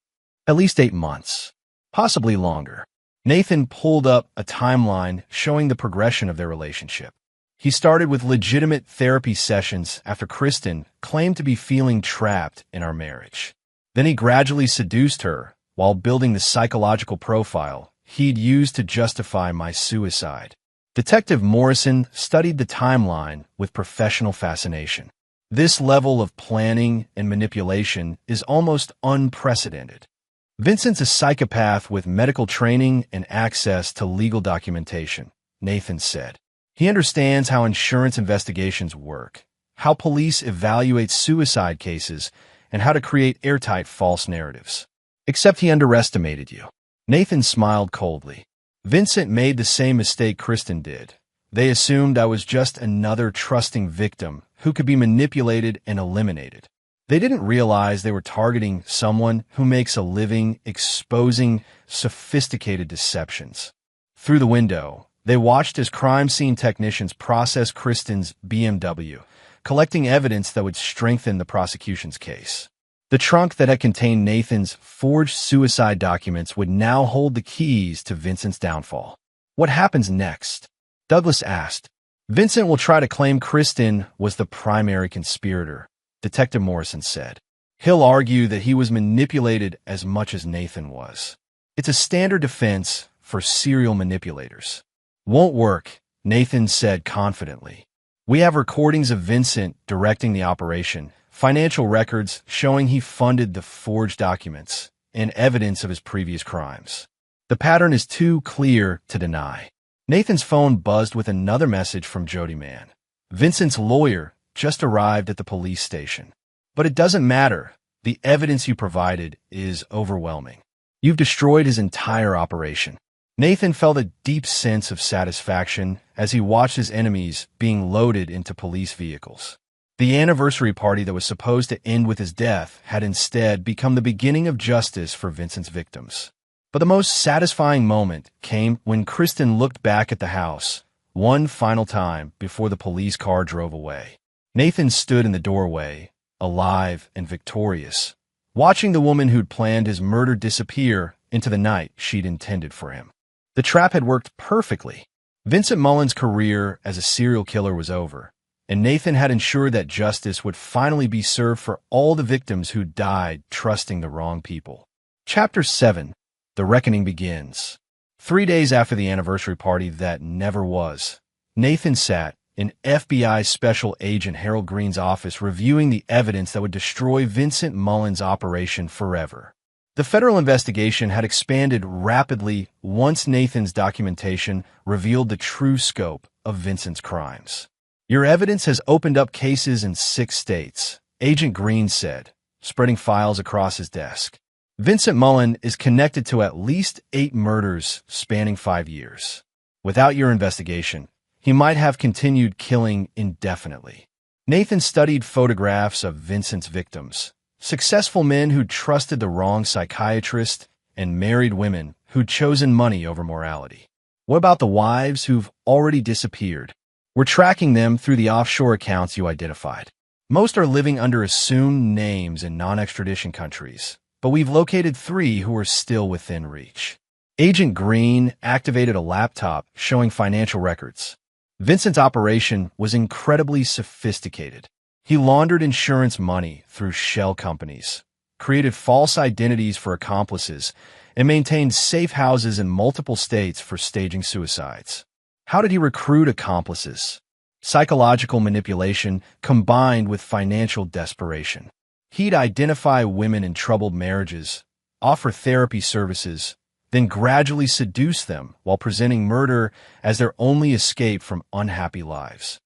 At least 8 months, possibly longer. Nathan pulled up a timeline showing the progression of their relationship. He started with legitimate therapy sessions after Kristen claimed to be feeling trapped in our marriage. Then he gradually seduced her while building the psychological profile he'd used to justify my suicide. Detective Morrison studied the timeline with professional fascination. This level of planning and manipulation is almost unprecedented. Vincent's a psychopath with medical training and access to legal documentation, Nathan said. He understands how insurance investigations work, how police evaluate suicide cases, and how to create airtight false narratives. Except he underestimated you. Nathan smiled coldly. Vincent made the same mistake Kristen did. They assumed I was just another trusting victim who could be manipulated and eliminated. They didn't realize they were targeting someone who makes a living exposing sophisticated deceptions. Through the window, they watched as crime scene technicians processed Kristen's BMW, collecting evidence that would strengthen the prosecution's case. The trunk that had contained Nathan's forged suicide documents would now hold the keys to Vincent's downfall. What happens next? Douglas asked. Vincent will try to claim Kristen was the primary conspirator, Detective Morrison said. He'll argue that he was manipulated as much as Nathan was. It's a standard defense for serial manipulators. Won't work, Nathan said confidently. We have recordings of Vincent directing the operation, financial records showing he funded the forged documents, and evidence of his previous crimes. The pattern is too clear to deny. Nathan's phone buzzed with another message from Jody Mann. Vincent's lawyer just arrived at the police station. But it doesn't matter. The evidence you provided is overwhelming. You've destroyed his entire operation. Nathan felt a deep sense of satisfaction as he watched his enemies being loaded into police vehicles. The anniversary party that was supposed to end with his death had instead become the beginning of justice for Vincent's victims. But the most satisfying moment came when Kristen looked back at the house one final time before the police car drove away. Nathan stood in the doorway, alive and victorious, watching the woman who'd planned his murder disappear into the night she'd intended for him. The trap had worked perfectly. Vincent Mullen's career as a serial killer was over, and Nathan had ensured that justice would finally be served for all the victims who died trusting the wrong people. Chapter 7. The Reckoning Begins. 3 days after the anniversary party that never was, Nathan sat in FBI Special Agent Harold Green's office reviewing the evidence that would destroy Vincent Mullen's operation forever. The federal investigation had expanded rapidly once Nathan's documentation revealed the true scope of Vincent's crimes. Your evidence has opened up cases in 6 states, Agent Green said, spreading files across his desk. Vincent Mullen is connected to at least 8 murders spanning 5 years. Without your investigation, he might have continued killing indefinitely. Nathan studied photographs of Vincent's victims, successful men who'd trusted the wrong psychiatrist and married women who'd chosen money over morality. What about the wives who've already disappeared? We're tracking them through the offshore accounts you identified. Most are living under assumed names in non-extradition countries, but we've located 3 who are still within reach. Agent Green activated a laptop showing financial records. Vincent's operation was incredibly sophisticated. He laundered insurance money through shell companies, created false identities for accomplices, and maintained safe houses in multiple states for staging suicides. How did he recruit accomplices? Psychological manipulation combined with financial desperation. He'd identify women in troubled marriages, offer therapy services, then gradually seduce them while presenting murder as their only escape from unhappy lives.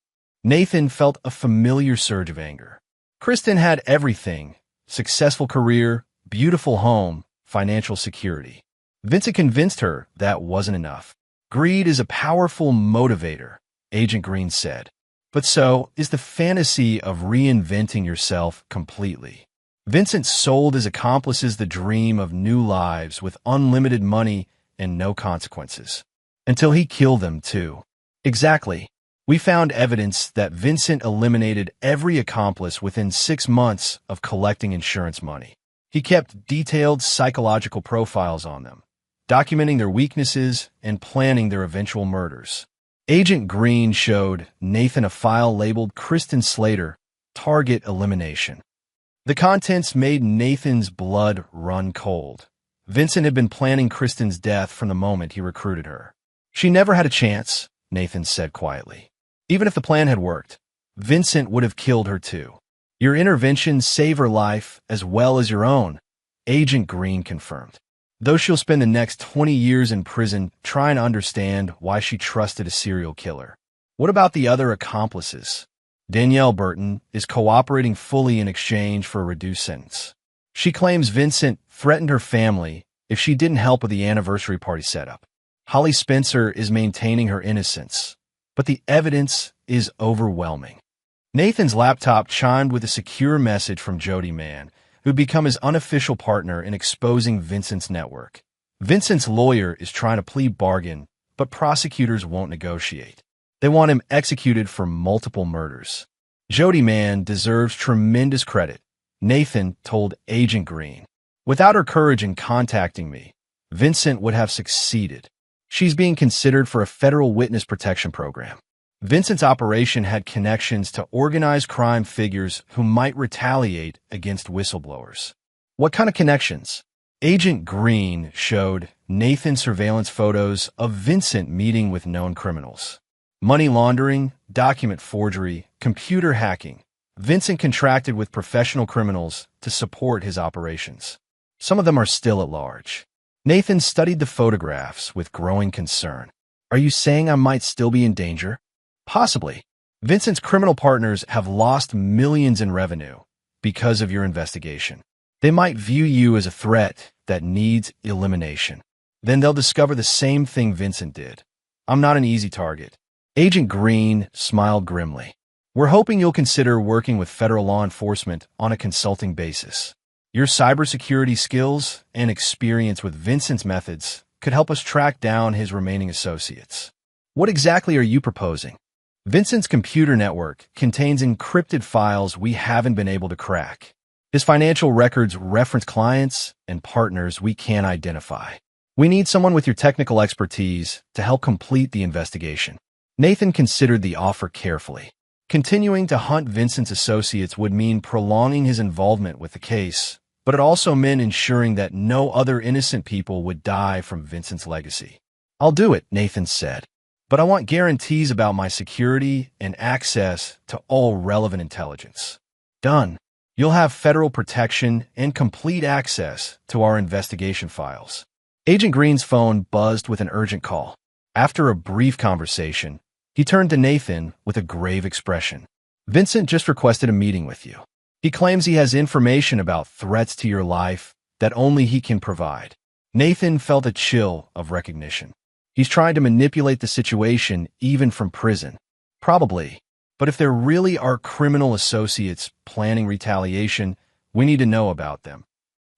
Nathan felt a familiar surge of anger. Kristen had everything: successful career, beautiful home, financial security. Vincent convinced her that wasn't enough. Greed is a powerful motivator, Agent Green said. But so is the fantasy of reinventing yourself completely. Vincent sold his accomplices the dream of new lives with unlimited money and no consequences. Until he killed them, too. Exactly. We found evidence that Vincent eliminated every accomplice within 6 months of collecting insurance money. He kept detailed psychological profiles on them, documenting their weaknesses and planning their eventual murders. Agent Green showed Nathan a file labeled Kristen Slater, Target Elimination. The contents made Nathan's blood run cold. Vincent had been planning Kristen's death from the moment he recruited her. She never had a chance, Nathan said quietly. Even if the plan had worked, Vincent would have killed her too. Your intervention saved her life as well as your own, Agent Green confirmed. Though she'll spend the next 20 years in prison trying to understand why she trusted a serial killer. What about the other accomplices? Danielle Burton is cooperating fully in exchange for a reduced sentence. She claims Vincent threatened her family if she didn't help with the anniversary party setup. Holly Spencer is maintaining her innocence, but the evidence is overwhelming. Nathan's laptop chimed with a secure message from Jody Mann, who'd become his unofficial partner in exposing Vincent's network. Vincent's lawyer is trying to plea bargain, but prosecutors won't negotiate. They want him executed for multiple murders. Jody Mann deserves tremendous credit. Nathan told Agent Green. Without her courage in contacting me, Vincent would have succeeded. She's being considered for a federal witness protection program. Vincent's operation had connections to organized crime figures who might retaliate against whistleblowers. What kind of connections? Agent Green showed Nathan surveillance photos of Vincent meeting with known criminals. Money laundering, document forgery, computer hacking. Vincent contracted with professional criminals to support his operations. Some of them are still at large. Nathan studied the photographs with growing concern. Are you saying I might still be in danger? Possibly. Vincent's criminal partners have lost millions in revenue because of your investigation. They might view you as a threat that needs elimination. Then they'll discover the same thing Vincent did. I'm not an easy target. Agent Green smiled grimly. We're hoping you'll consider working with federal law enforcement on a consulting basis. Your cybersecurity skills and experience with Vincent's methods could help us track down his remaining associates. What exactly are you proposing? Vincent's computer network contains encrypted files we haven't been able to crack. His financial records reference clients and partners we can't identify. We need someone with your technical expertise to help complete the investigation. Nathan considered the offer carefully. Continuing to hunt Vincent's associates would mean prolonging his involvement with the case, but it also meant ensuring that no other innocent people would die from Vincent's legacy. I'll do it, Nathan said. But I want guarantees about my security and access to all relevant intelligence. Done. You'll have federal protection and complete access to our investigation files. Agent Green's phone buzzed with an urgent call. After a brief conversation, he turned to Nathan with a grave expression. Vincent just requested a meeting with you. He claims he has information about threats to your life that only he can provide. Nathan felt a chill of recognition. He's trying to manipulate the situation even from prison. Probably. But if there really are criminal associates planning retaliation, we need to know about them.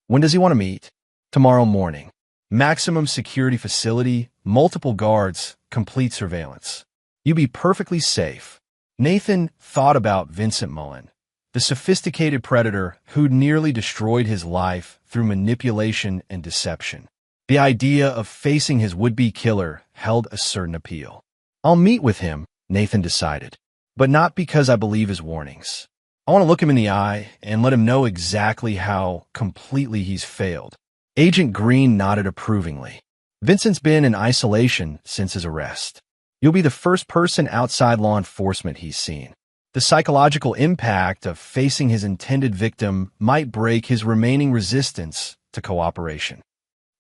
When does he want to meet? Tomorrow morning. Maximum security facility, multiple guards, complete surveillance. You be perfectly safe. Nathan thought about Vincent Mullen, the sophisticated predator who'd nearly destroyed his life through manipulation and deception. The idea of facing his would-be killer held a certain appeal. I'll meet with him, Nathan decided, but not because I believe his warnings. I want to look him in the eye and let him know exactly how completely he's failed. Agent Green nodded approvingly. Vincent's been in isolation since his arrest. You'll be the first person outside law enforcement he's seen. The psychological impact of facing his intended victim might break his remaining resistance to cooperation.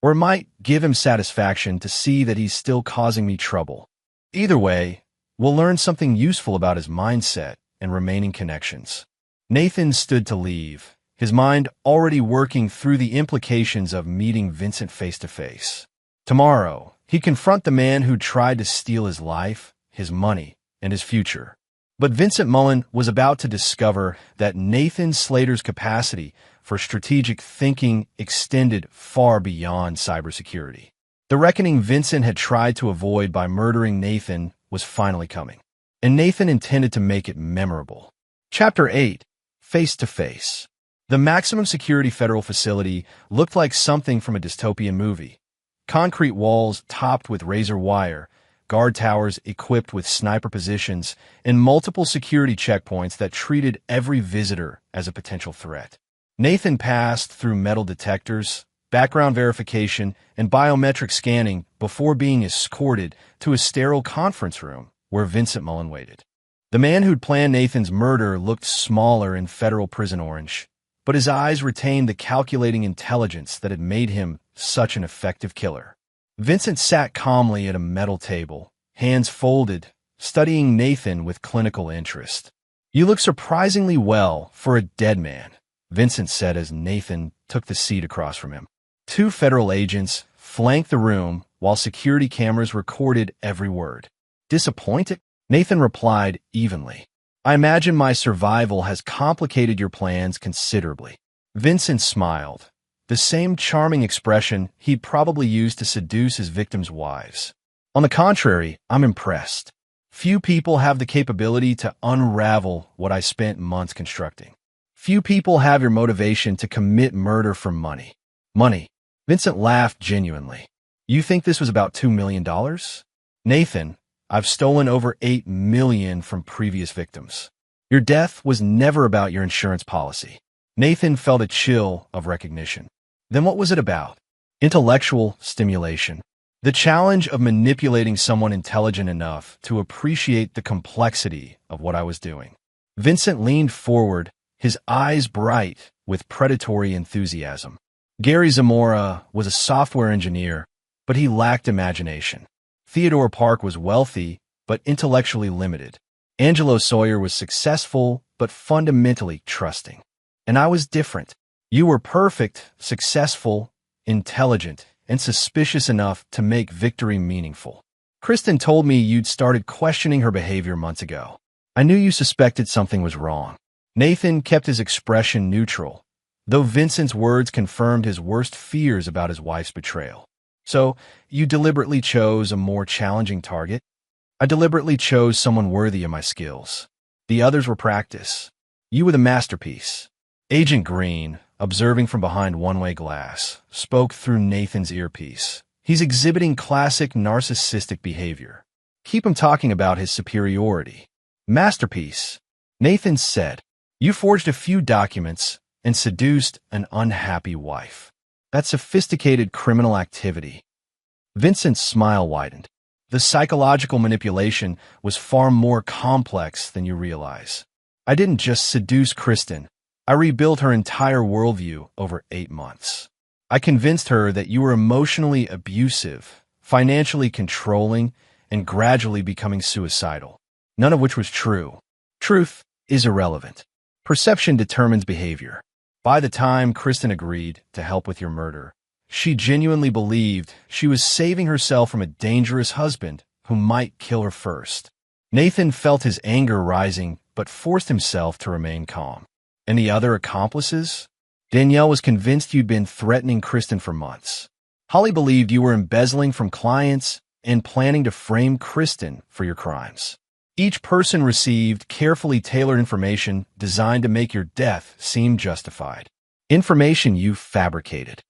Or it might give him satisfaction to see that he's still causing me trouble. Either way, we'll learn something useful about his mindset and remaining connections. Nathan stood to leave, his mind already working through the implications of meeting Vincent face-to-face. Tomorrow, he'd confront the man who tried to steal his life, his money, and his future. But Vincent Mullen was about to discover that Nathan Slater's capacity for strategic thinking extended far beyond cybersecurity. The reckoning Vincent had tried to avoid by murdering Nathan was finally coming, and Nathan intended to make it memorable. Chapter 8. Face-to-Face. The maximum security federal facility looked like something from a dystopian movie. Concrete walls topped with razor wire, guard towers equipped with sniper positions, and multiple security checkpoints that treated every visitor as a potential threat. Nathan passed through metal detectors, background verification, and biometric scanning before being escorted to a sterile conference room where Vincent Mullen waited. The man who'd planned Nathan's murder looked smaller in federal prison orange, but his eyes retained the calculating intelligence that had made him such an effective killer. Vincent sat calmly at a metal table, hands folded, studying Nathan with clinical interest. You look surprisingly well for a dead man, Vincent said as Nathan took the seat across from him. Two federal agents flanked the room while security cameras recorded every word. Disappointed? Nathan replied evenly. I imagine my survival has complicated your plans considerably. Vincent smiled, the same charming expression he'd probably used to seduce his victims' wives. On the contrary, I'm impressed. Few people have the capability to unravel what I spent months constructing. Few people have your motivation to commit murder for money. Money. Vincent laughed genuinely. You think this was about $2 million? Nathan, I've stolen over $8 million from previous victims. Your death was never about your insurance policy. Nathan felt a chill of recognition. Then what was it about? Intellectual stimulation. The challenge of manipulating someone intelligent enough to appreciate the complexity of what I was doing. Vincent leaned forward, his eyes bright with predatory enthusiasm. Gary Zamora was a software engineer, but he lacked imagination. Theodore Park was wealthy, but intellectually limited. Angelo Sawyer was successful, but fundamentally trusting. And I was different. You were perfect, successful, intelligent, and suspicious enough to make victory meaningful. Kristen told me you'd started questioning her behavior months ago. I knew you suspected something was wrong. Nathan kept his expression neutral, though Vincent's words confirmed his worst fears about his wife's betrayal. So, you deliberately chose a more challenging target? I deliberately chose someone worthy of my skills. The others were practice. You were the masterpiece. Agent Green, observing from behind one-way glass, spoke through Nathan's earpiece. He's exhibiting classic narcissistic behavior. Keep him talking about his superiority. Masterpiece, Nathan said. You forged a few documents and seduced an unhappy wife. That's sophisticated criminal activity. Vincent's smile widened. The psychological manipulation was far more complex than you realize. I didn't just seduce Kristen. I rebuilt her entire worldview over 8 months. I convinced her that you were emotionally abusive, financially controlling, and gradually becoming suicidal. None of which was true. Truth is irrelevant. Perception determines behavior. By the time Kristen agreed to help with your murder, she genuinely believed she was saving herself from a dangerous husband who might kill her first. Nathan felt his anger rising, but forced himself to remain calm. And the other accomplices? Danielle was convinced you'd been threatening Kristen for months. Holly believed you were embezzling from clients and planning to frame Kristen for your crimes. Each person received carefully tailored information designed to make your death seem justified. Information you fabricated.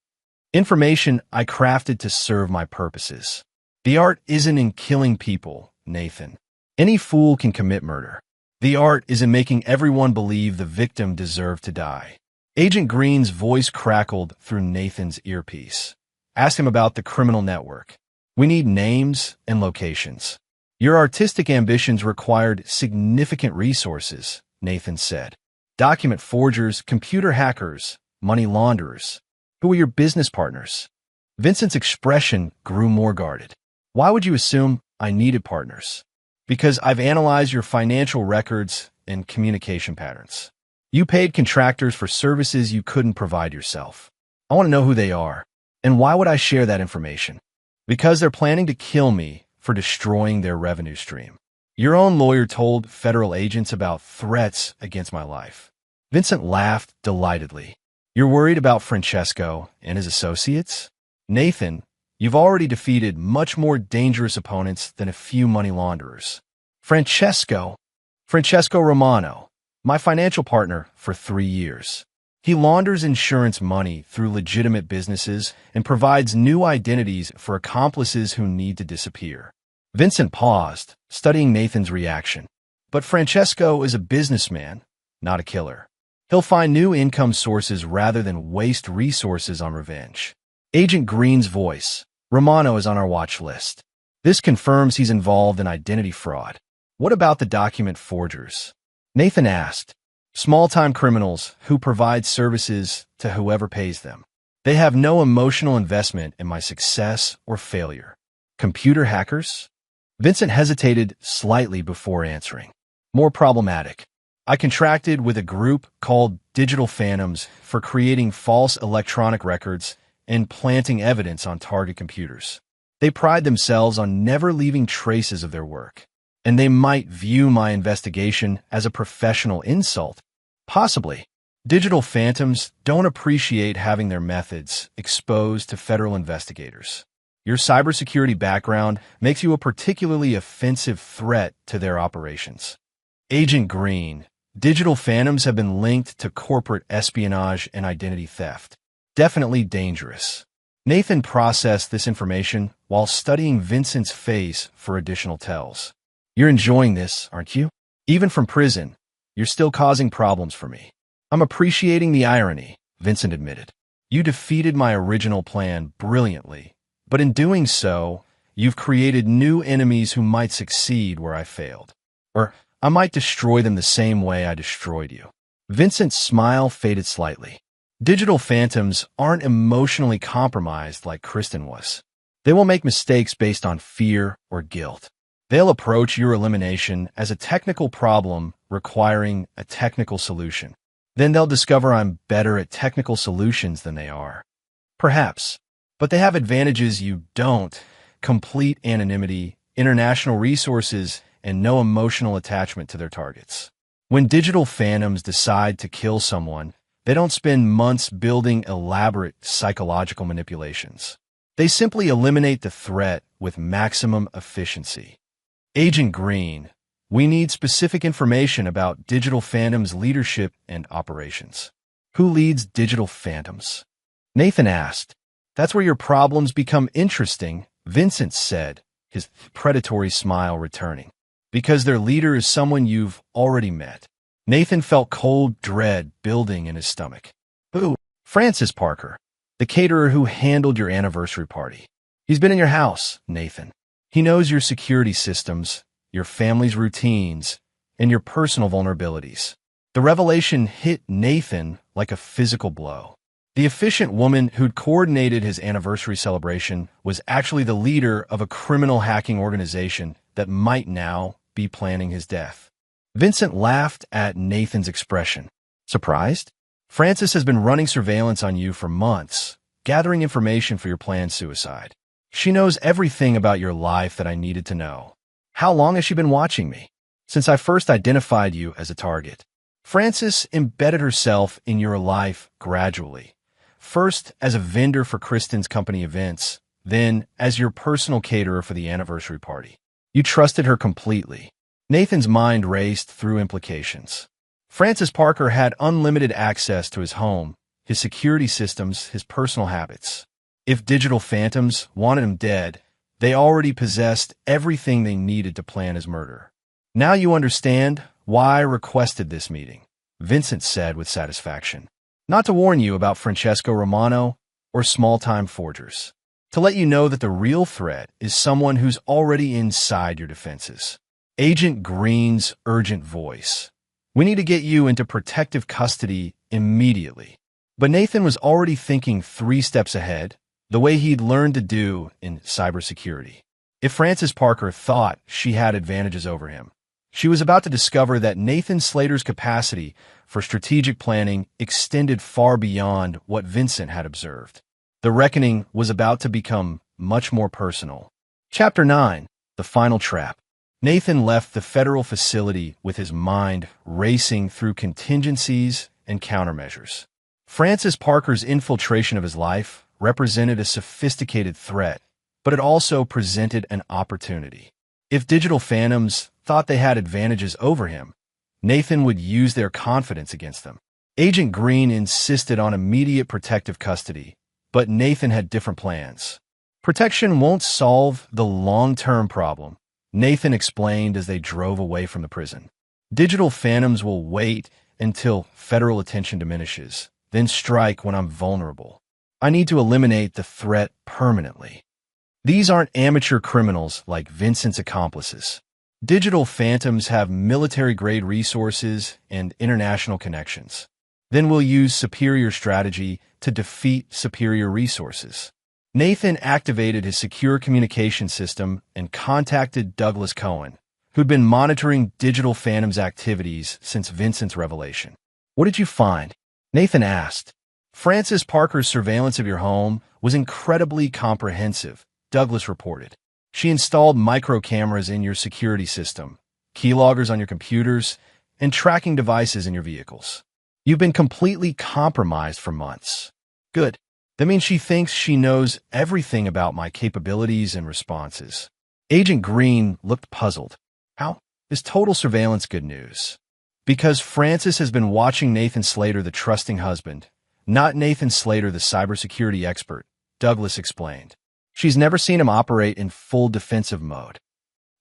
Information I crafted to serve my purposes. The art isn't in killing people, Nathan. Any fool can commit murder. The art is in making everyone believe the victim deserved to die. Agent Green's voice crackled through Nathan's earpiece. Ask him about the criminal network. We need names and locations. Your artistic ambitions required significant resources, Nathan said. Document forgers, computer hackers, money launderers. Who are your business partners? Vincent's expression grew more guarded. Why would you assume I needed partners? Because I've analyzed your financial records and communication patterns. You paid contractors for services you couldn't provide yourself. I want to know who they are. And why would I share that information? Because they're planning to kill me for destroying their revenue stream. Your own lawyer told federal agents about threats against my life. Vincent laughed delightedly. You're worried about Francesco and his associates? Nathan, you've already defeated much more dangerous opponents than a few money launderers. Francesco Romano, my financial partner for 3 years. He launders insurance money through legitimate businesses and provides new identities for accomplices who need to disappear. Vincent paused, studying Nathan's reaction. But Francesco is a businessman, not a killer. He'll find new income sources rather than waste resources on revenge. Agent Green's voice. Romano is on our watch list. This confirms he's involved in identity fraud. What about the document forgers? Nathan asked. Small-time criminals who provide services to whoever pays them. They have no emotional investment in my success or failure. Computer hackers? Vincent hesitated slightly before answering. More problematic. I contracted with a group called Digital Phantoms for creating false electronic records and planting evidence on target computers. They pride themselves on never leaving traces of their work. And they might view my investigation as a professional insult. Possibly. Digital Phantoms don't appreciate having their methods exposed to federal investigators. Your cybersecurity background makes you a particularly offensive threat to their operations. Agent Green, Digital phantoms have been linked to corporate espionage and identity theft. Definitely dangerous. Nathan processed this information while studying Vincent's face for additional tells. You're enjoying this, aren't you? Even from prison, you're still causing problems for me. I'm appreciating the irony, Vincent admitted. You defeated my original plan brilliantly, but in doing so, you've created new enemies who might succeed where I failed. Or I might destroy them the same way I destroyed you. Vincent's smile faded slightly. Digital phantoms aren't emotionally compromised like Kristen was. They will make mistakes based on fear or guilt. They'll approach your elimination as a technical problem requiring a technical solution. Then they'll discover I'm better at technical solutions than they are. Perhaps. But they have advantages you don't: complete anonymity, international resources, and no emotional attachment to their targets. When digital phantoms decide to kill someone, they don't spend months building elaborate psychological manipulations. They simply eliminate the threat with maximum efficiency. Agent Green, we need specific information about Digital Phantom's leadership and operations. Who leads Digital Phantoms? Nathan asked. That's where your problems become interesting, Vincent said, his predatory smile returning. Because their leader is someone you've already met. Nathan felt cold dread building in his stomach. Who? Francis Parker, the caterer who handled your anniversary party. He's been in your house, Nathan. He knows your security systems, your family's routines, and your personal vulnerabilities. The revelation hit Nathan like a physical blow. The efficient woman who'd coordinated his anniversary celebration was actually the leader of a criminal hacking organization that might now be planning his death. Vincent laughed at Nathan's expression. Surprised? Frances has been running surveillance on you for months, gathering information for your planned suicide. She knows everything about your life that I needed to know. How long has she been watching me? Since I first identified you as a target. Frances embedded herself in your life gradually. First as a vendor for Kristen's company events, then as your personal caterer for the anniversary party. You trusted her completely. Nathan's mind raced through implications. Francis Parker had unlimited access to his home, his security systems, his personal habits. If Digital Phantoms wanted him dead, they already possessed everything they needed to plan his murder. Now you understand why I requested this meeting, Vincent said with satisfaction. Not to warn you about Francesco Romano or small-time forgers. To let you know that the real threat is someone who's already inside your defenses. Agent Green's urgent voice. We need to get you into protective custody immediately. But Nathan was already thinking 3 steps ahead, the way he'd learned to do in cybersecurity. If Frances Parker thought she had advantages over him, she was about to discover that Nathan Slater's capacity for strategic planning extended far beyond what Vincent had observed. The reckoning was about to become much more personal. Chapter 9. The Final Trap. Nathan left the federal facility with his mind racing through contingencies and countermeasures. Francis Parker's infiltration of his life represented a sophisticated threat, but it also presented an opportunity. If Digital Phantoms thought they had advantages over him, Nathan would use their confidence against them. Agent Green insisted on immediate protective custody, but Nathan had different plans. Protection won't solve the long-term problem, Nathan explained as they drove away from the prison. Digital Phantoms will wait until federal attention diminishes, then strike when I'm vulnerable. I need to eliminate the threat permanently. These aren't amateur criminals like Vincent's accomplices. Digital Phantoms have military-grade resources and international connections. Then we'll use superior strategy to defeat superior resources. Nathan activated his secure communication system and contacted Douglas Cohen, who'd been monitoring Digital Phantom's activities since Vincent's revelation. What did you find? Nathan asked. Francis Parker's surveillance of your home was incredibly comprehensive, Douglas reported. She installed micro cameras in your security system, keyloggers on your computers, and tracking devices in your vehicles. You've been completely compromised for months. Good. That means she thinks she knows everything about my capabilities and responses. Agent Green looked puzzled. How is total surveillance good news? Because Francis has been watching Nathan Slater, the trusting husband, not Nathan Slater, the cybersecurity expert, Douglas explained. She's never seen him operate in full defensive mode.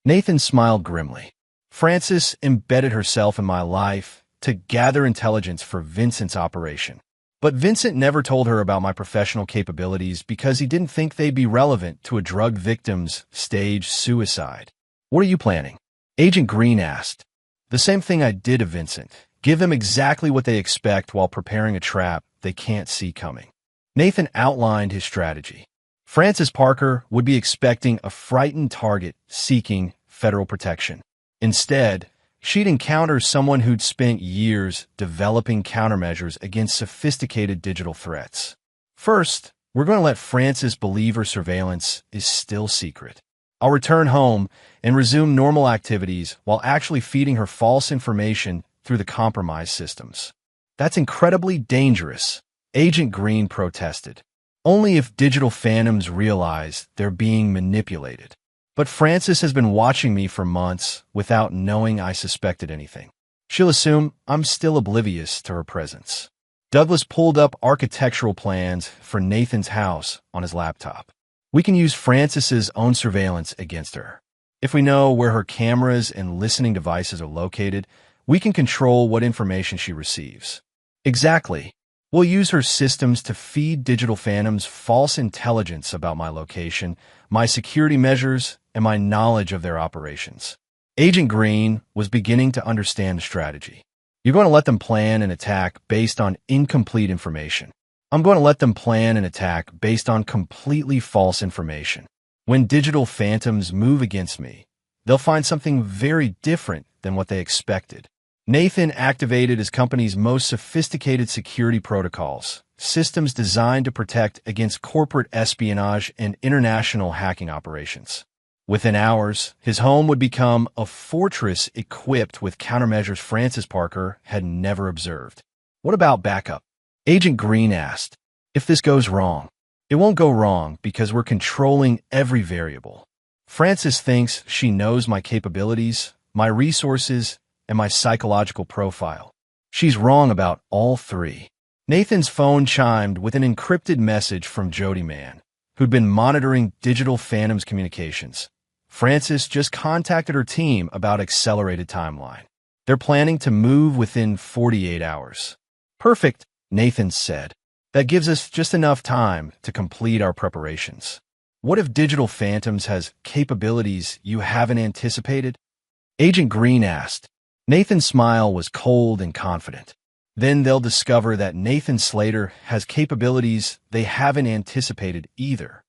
Nathan smiled grimly. Francis embedded herself in my life to gather intelligence for Vincent's operation. But Vincent never told her about my professional capabilities because he didn't think they'd be relevant to a drug victim's staged suicide. What are you planning? Agent Green asked. The same thing I did to Vincent. Give them exactly what they expect while preparing a trap they can't see coming. Nathan outlined his strategy. Francis Parker would be expecting a frightened target seeking federal protection. Instead, she'd encounter someone who'd spent years developing countermeasures against sophisticated digital threats. First, we're going to let Francis believe her surveillance is still secret. I'll return home and resume normal activities while actually feeding her false information through the compromised systems. That's incredibly dangerous, Agent Green protested. Only if digital phantoms realize they're being manipulated. But Francis has been watching me for months without knowing I suspected anything. She'll assume I'm still oblivious to her presence. Douglas pulled up architectural plans for Nathan's house on his laptop. We can use Francis's own surveillance against her. If we know where her cameras and listening devices are located, we can control what information she receives. Exactly. We'll use her systems to feed digital phantoms false intelligence about my location, my security measures, and my knowledge of their operations. Agent Green was beginning to understand the strategy. You're going to let them plan an attack based on incomplete information. I'm going to let them plan an attack based on completely false information. When digital phantoms move against me, they'll find something very different than what they expected. Nathan activated his company's most sophisticated security protocols, systems designed to protect against corporate espionage and international hacking operations. Within hours, his home would become a fortress equipped with countermeasures Francis Parker had never observed. What about backup? Agent Green asked. If this goes wrong, it won't go wrong because we're controlling every variable. Francis thinks she knows my capabilities, my resources, and my psychological profile. She's wrong about all three. Nathan's phone chimed with an encrypted message from Jody Mann, who'd been monitoring Digital Phantom's communications. Francis just contacted her team about accelerated timeline. They're planning to move within 48 hours. Perfect, Nathan said. That gives us just enough time to complete our preparations. What if Digital Phantoms has capabilities you haven't anticipated? Agent Green asked. Nathan's smile was cold and confident. Then they'll discover that Nathan Slater has capabilities they haven't anticipated either.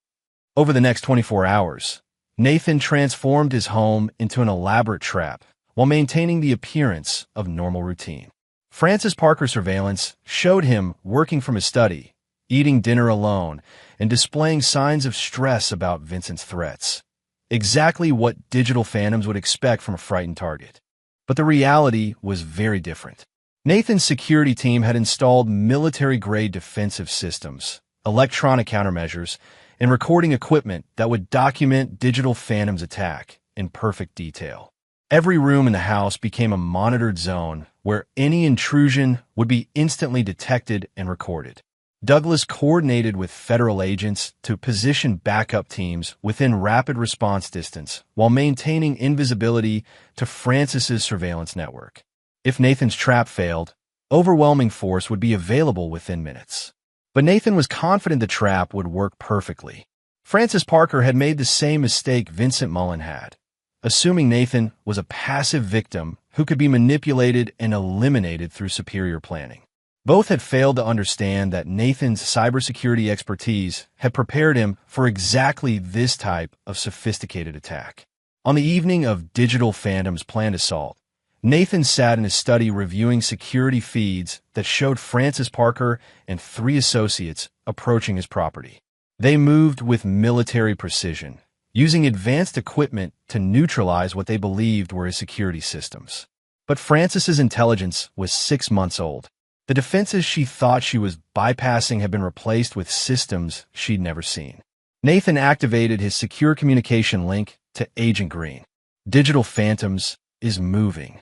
Over the next 24 hours, Nathan transformed his home into an elaborate trap while maintaining the appearance of normal routine. Francis Parker's surveillance showed him working from his study, eating dinner alone, and displaying signs of stress about Vincent's threats. Exactly what Digital Phantoms would expect from a frightened target. But the reality was very different. Nathan's security team had installed military-grade defensive systems, electronic countermeasures, and recording equipment that would document Digital Phantom's attack in perfect detail. Every room in the house became a monitored zone where any intrusion would be instantly detected and recorded. Douglas coordinated with federal agents to position backup teams within rapid response distance while maintaining invisibility to Francis's surveillance network. If Nathan's trap failed, overwhelming force would be available within minutes. But Nathan was confident the trap would work perfectly. Francis Parker had made the same mistake Vincent Mullen had, assuming Nathan was a passive victim who could be manipulated and eliminated through superior planning. Both had failed to understand that Nathan's cybersecurity expertise had prepared him for exactly this type of sophisticated attack. On the evening of Digital Phantom's planned assault, Nathan sat in his study reviewing security feeds that showed Francis Parker and 3 associates approaching his property. They moved with military precision, using advanced equipment to neutralize what they believed were his security systems. But Francis's intelligence was 6 months old. The defenses she thought she was bypassing had been replaced with systems she'd never seen. Nathan activated his secure communication link to Agent Green. Digital Phantoms is moving.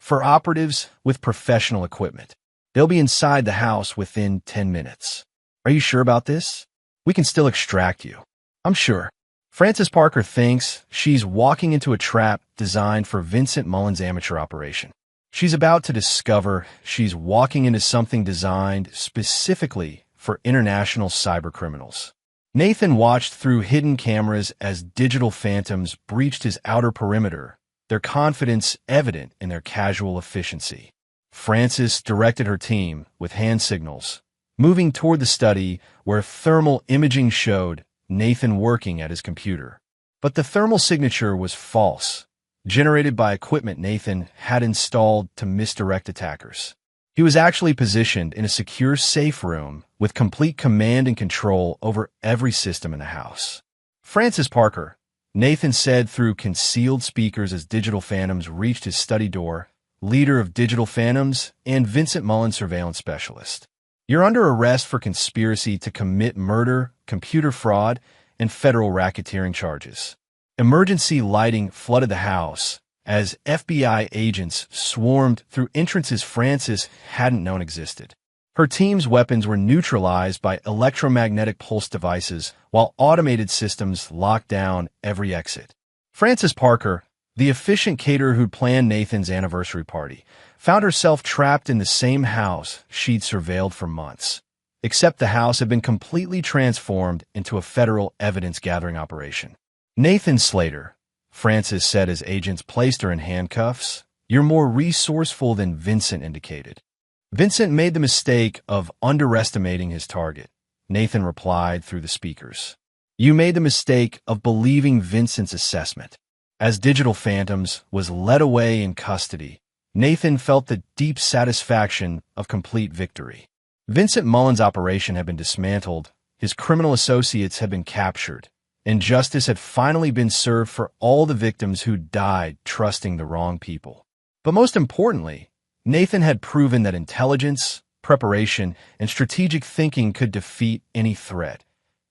for operatives with professional equipment. They'll be inside the house within 10 minutes. Are you sure about this? We can still extract you. I'm sure. Frances Parker thinks she's walking into a trap designed for Vincent Mullen's amateur operation. She's about to discover she's walking into something designed specifically for international cybercriminals. Nathan watched through hidden cameras as digital phantoms breached his outer perimeter, their confidence evident in their casual efficiency. Frances directed her team with hand signals, moving toward the study where thermal imaging showed Nathan working at his computer. But the thermal signature was false, generated by equipment Nathan had installed to misdirect attackers. He was actually positioned in a secure safe room with complete command and control over every system in the house. Frances Parker, Nathan said through concealed speakers as digital phantoms reached his study door, leader of digital phantoms and Vincent Mullen surveillance specialist. You're under arrest for conspiracy to commit murder, computer fraud, and federal racketeering charges. Emergency lighting flooded the house as FBI agents swarmed through entrances Frances hadn't known existed. Her team's weapons were neutralized by electromagnetic pulse devices, while automated systems locked down every exit. Frances Parker, the efficient caterer who'd planned Nathan's anniversary party, found herself trapped in the same house she'd surveilled for months. Except the house had been completely transformed into a federal evidence-gathering operation. Nathan Slater, Frances said as agents placed her in handcuffs, "You're more resourceful than Vincent indicated." Vincent made the mistake of underestimating his target, Nathan replied through the speakers. You made the mistake of believing Vincent's assessment. As Digital Phantoms was led away in custody, Nathan felt the deep satisfaction of complete victory. Vincent Mullen's operation had been dismantled, his criminal associates had been captured, and justice had finally been served for all the victims who died trusting the wrong people. But most importantly, Nathan had proven that intelligence, preparation, and strategic thinking could defeat any threat,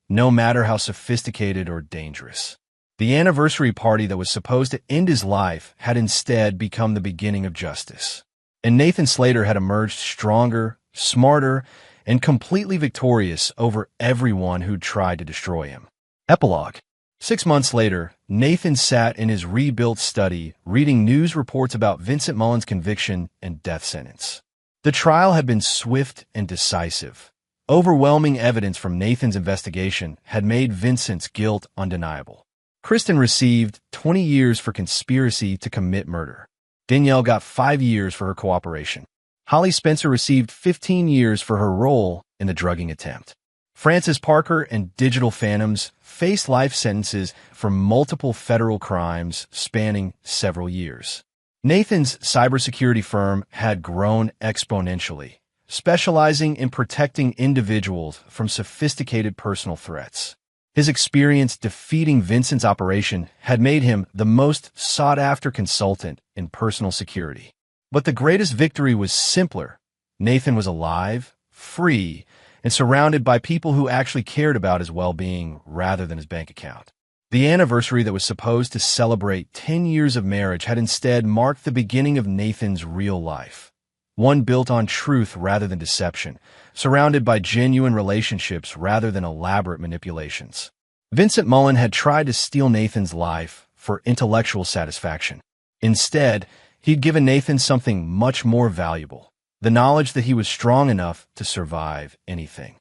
no matter how sophisticated or dangerous. The anniversary party that was supposed to end his life had instead become the beginning of justice. And Nathan Slater had emerged stronger, smarter, and completely victorious over everyone who'd tried to destroy him. Epilogue. 6 months later, Nathan sat in his rebuilt study reading news reports about Vincent Mullen's conviction and death sentence. The trial had been swift and decisive. Overwhelming evidence from Nathan's investigation had made Vincent's guilt undeniable. Kristen received 20 years for conspiracy to commit murder. Danielle got 5 years for her cooperation. Holly Spencer received 15 years for her role in the drugging attempt. Frances Parker and Digital Phantoms faced life sentences for multiple federal crimes spanning several years. Nathan's cybersecurity firm had grown exponentially, specializing in protecting individuals from sophisticated personal threats. His experience defeating Vincent's operation had made him the most sought-after consultant in personal security. But the greatest victory was simpler. Nathan was alive, free, and surrounded by people who actually cared about his well-being rather than his bank account. The anniversary that was supposed to celebrate 10 years of marriage had instead marked the beginning of Nathan's real life, one built on truth rather than deception, surrounded by genuine relationships rather than elaborate manipulations. Vincent Mullen had tried to steal Nathan's life for intellectual satisfaction. Instead, he'd given Nathan something much more valuable: the knowledge that he was strong enough to survive anything.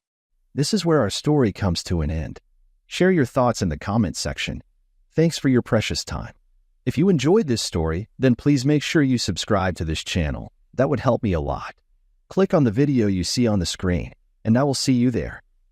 This is where our story comes to an end. Share your thoughts in the comments section. Thanks for your precious time. If you enjoyed this story, then please make sure you subscribe to this channel. That would help me a lot. Click on the video you see on the screen, and I will see you there.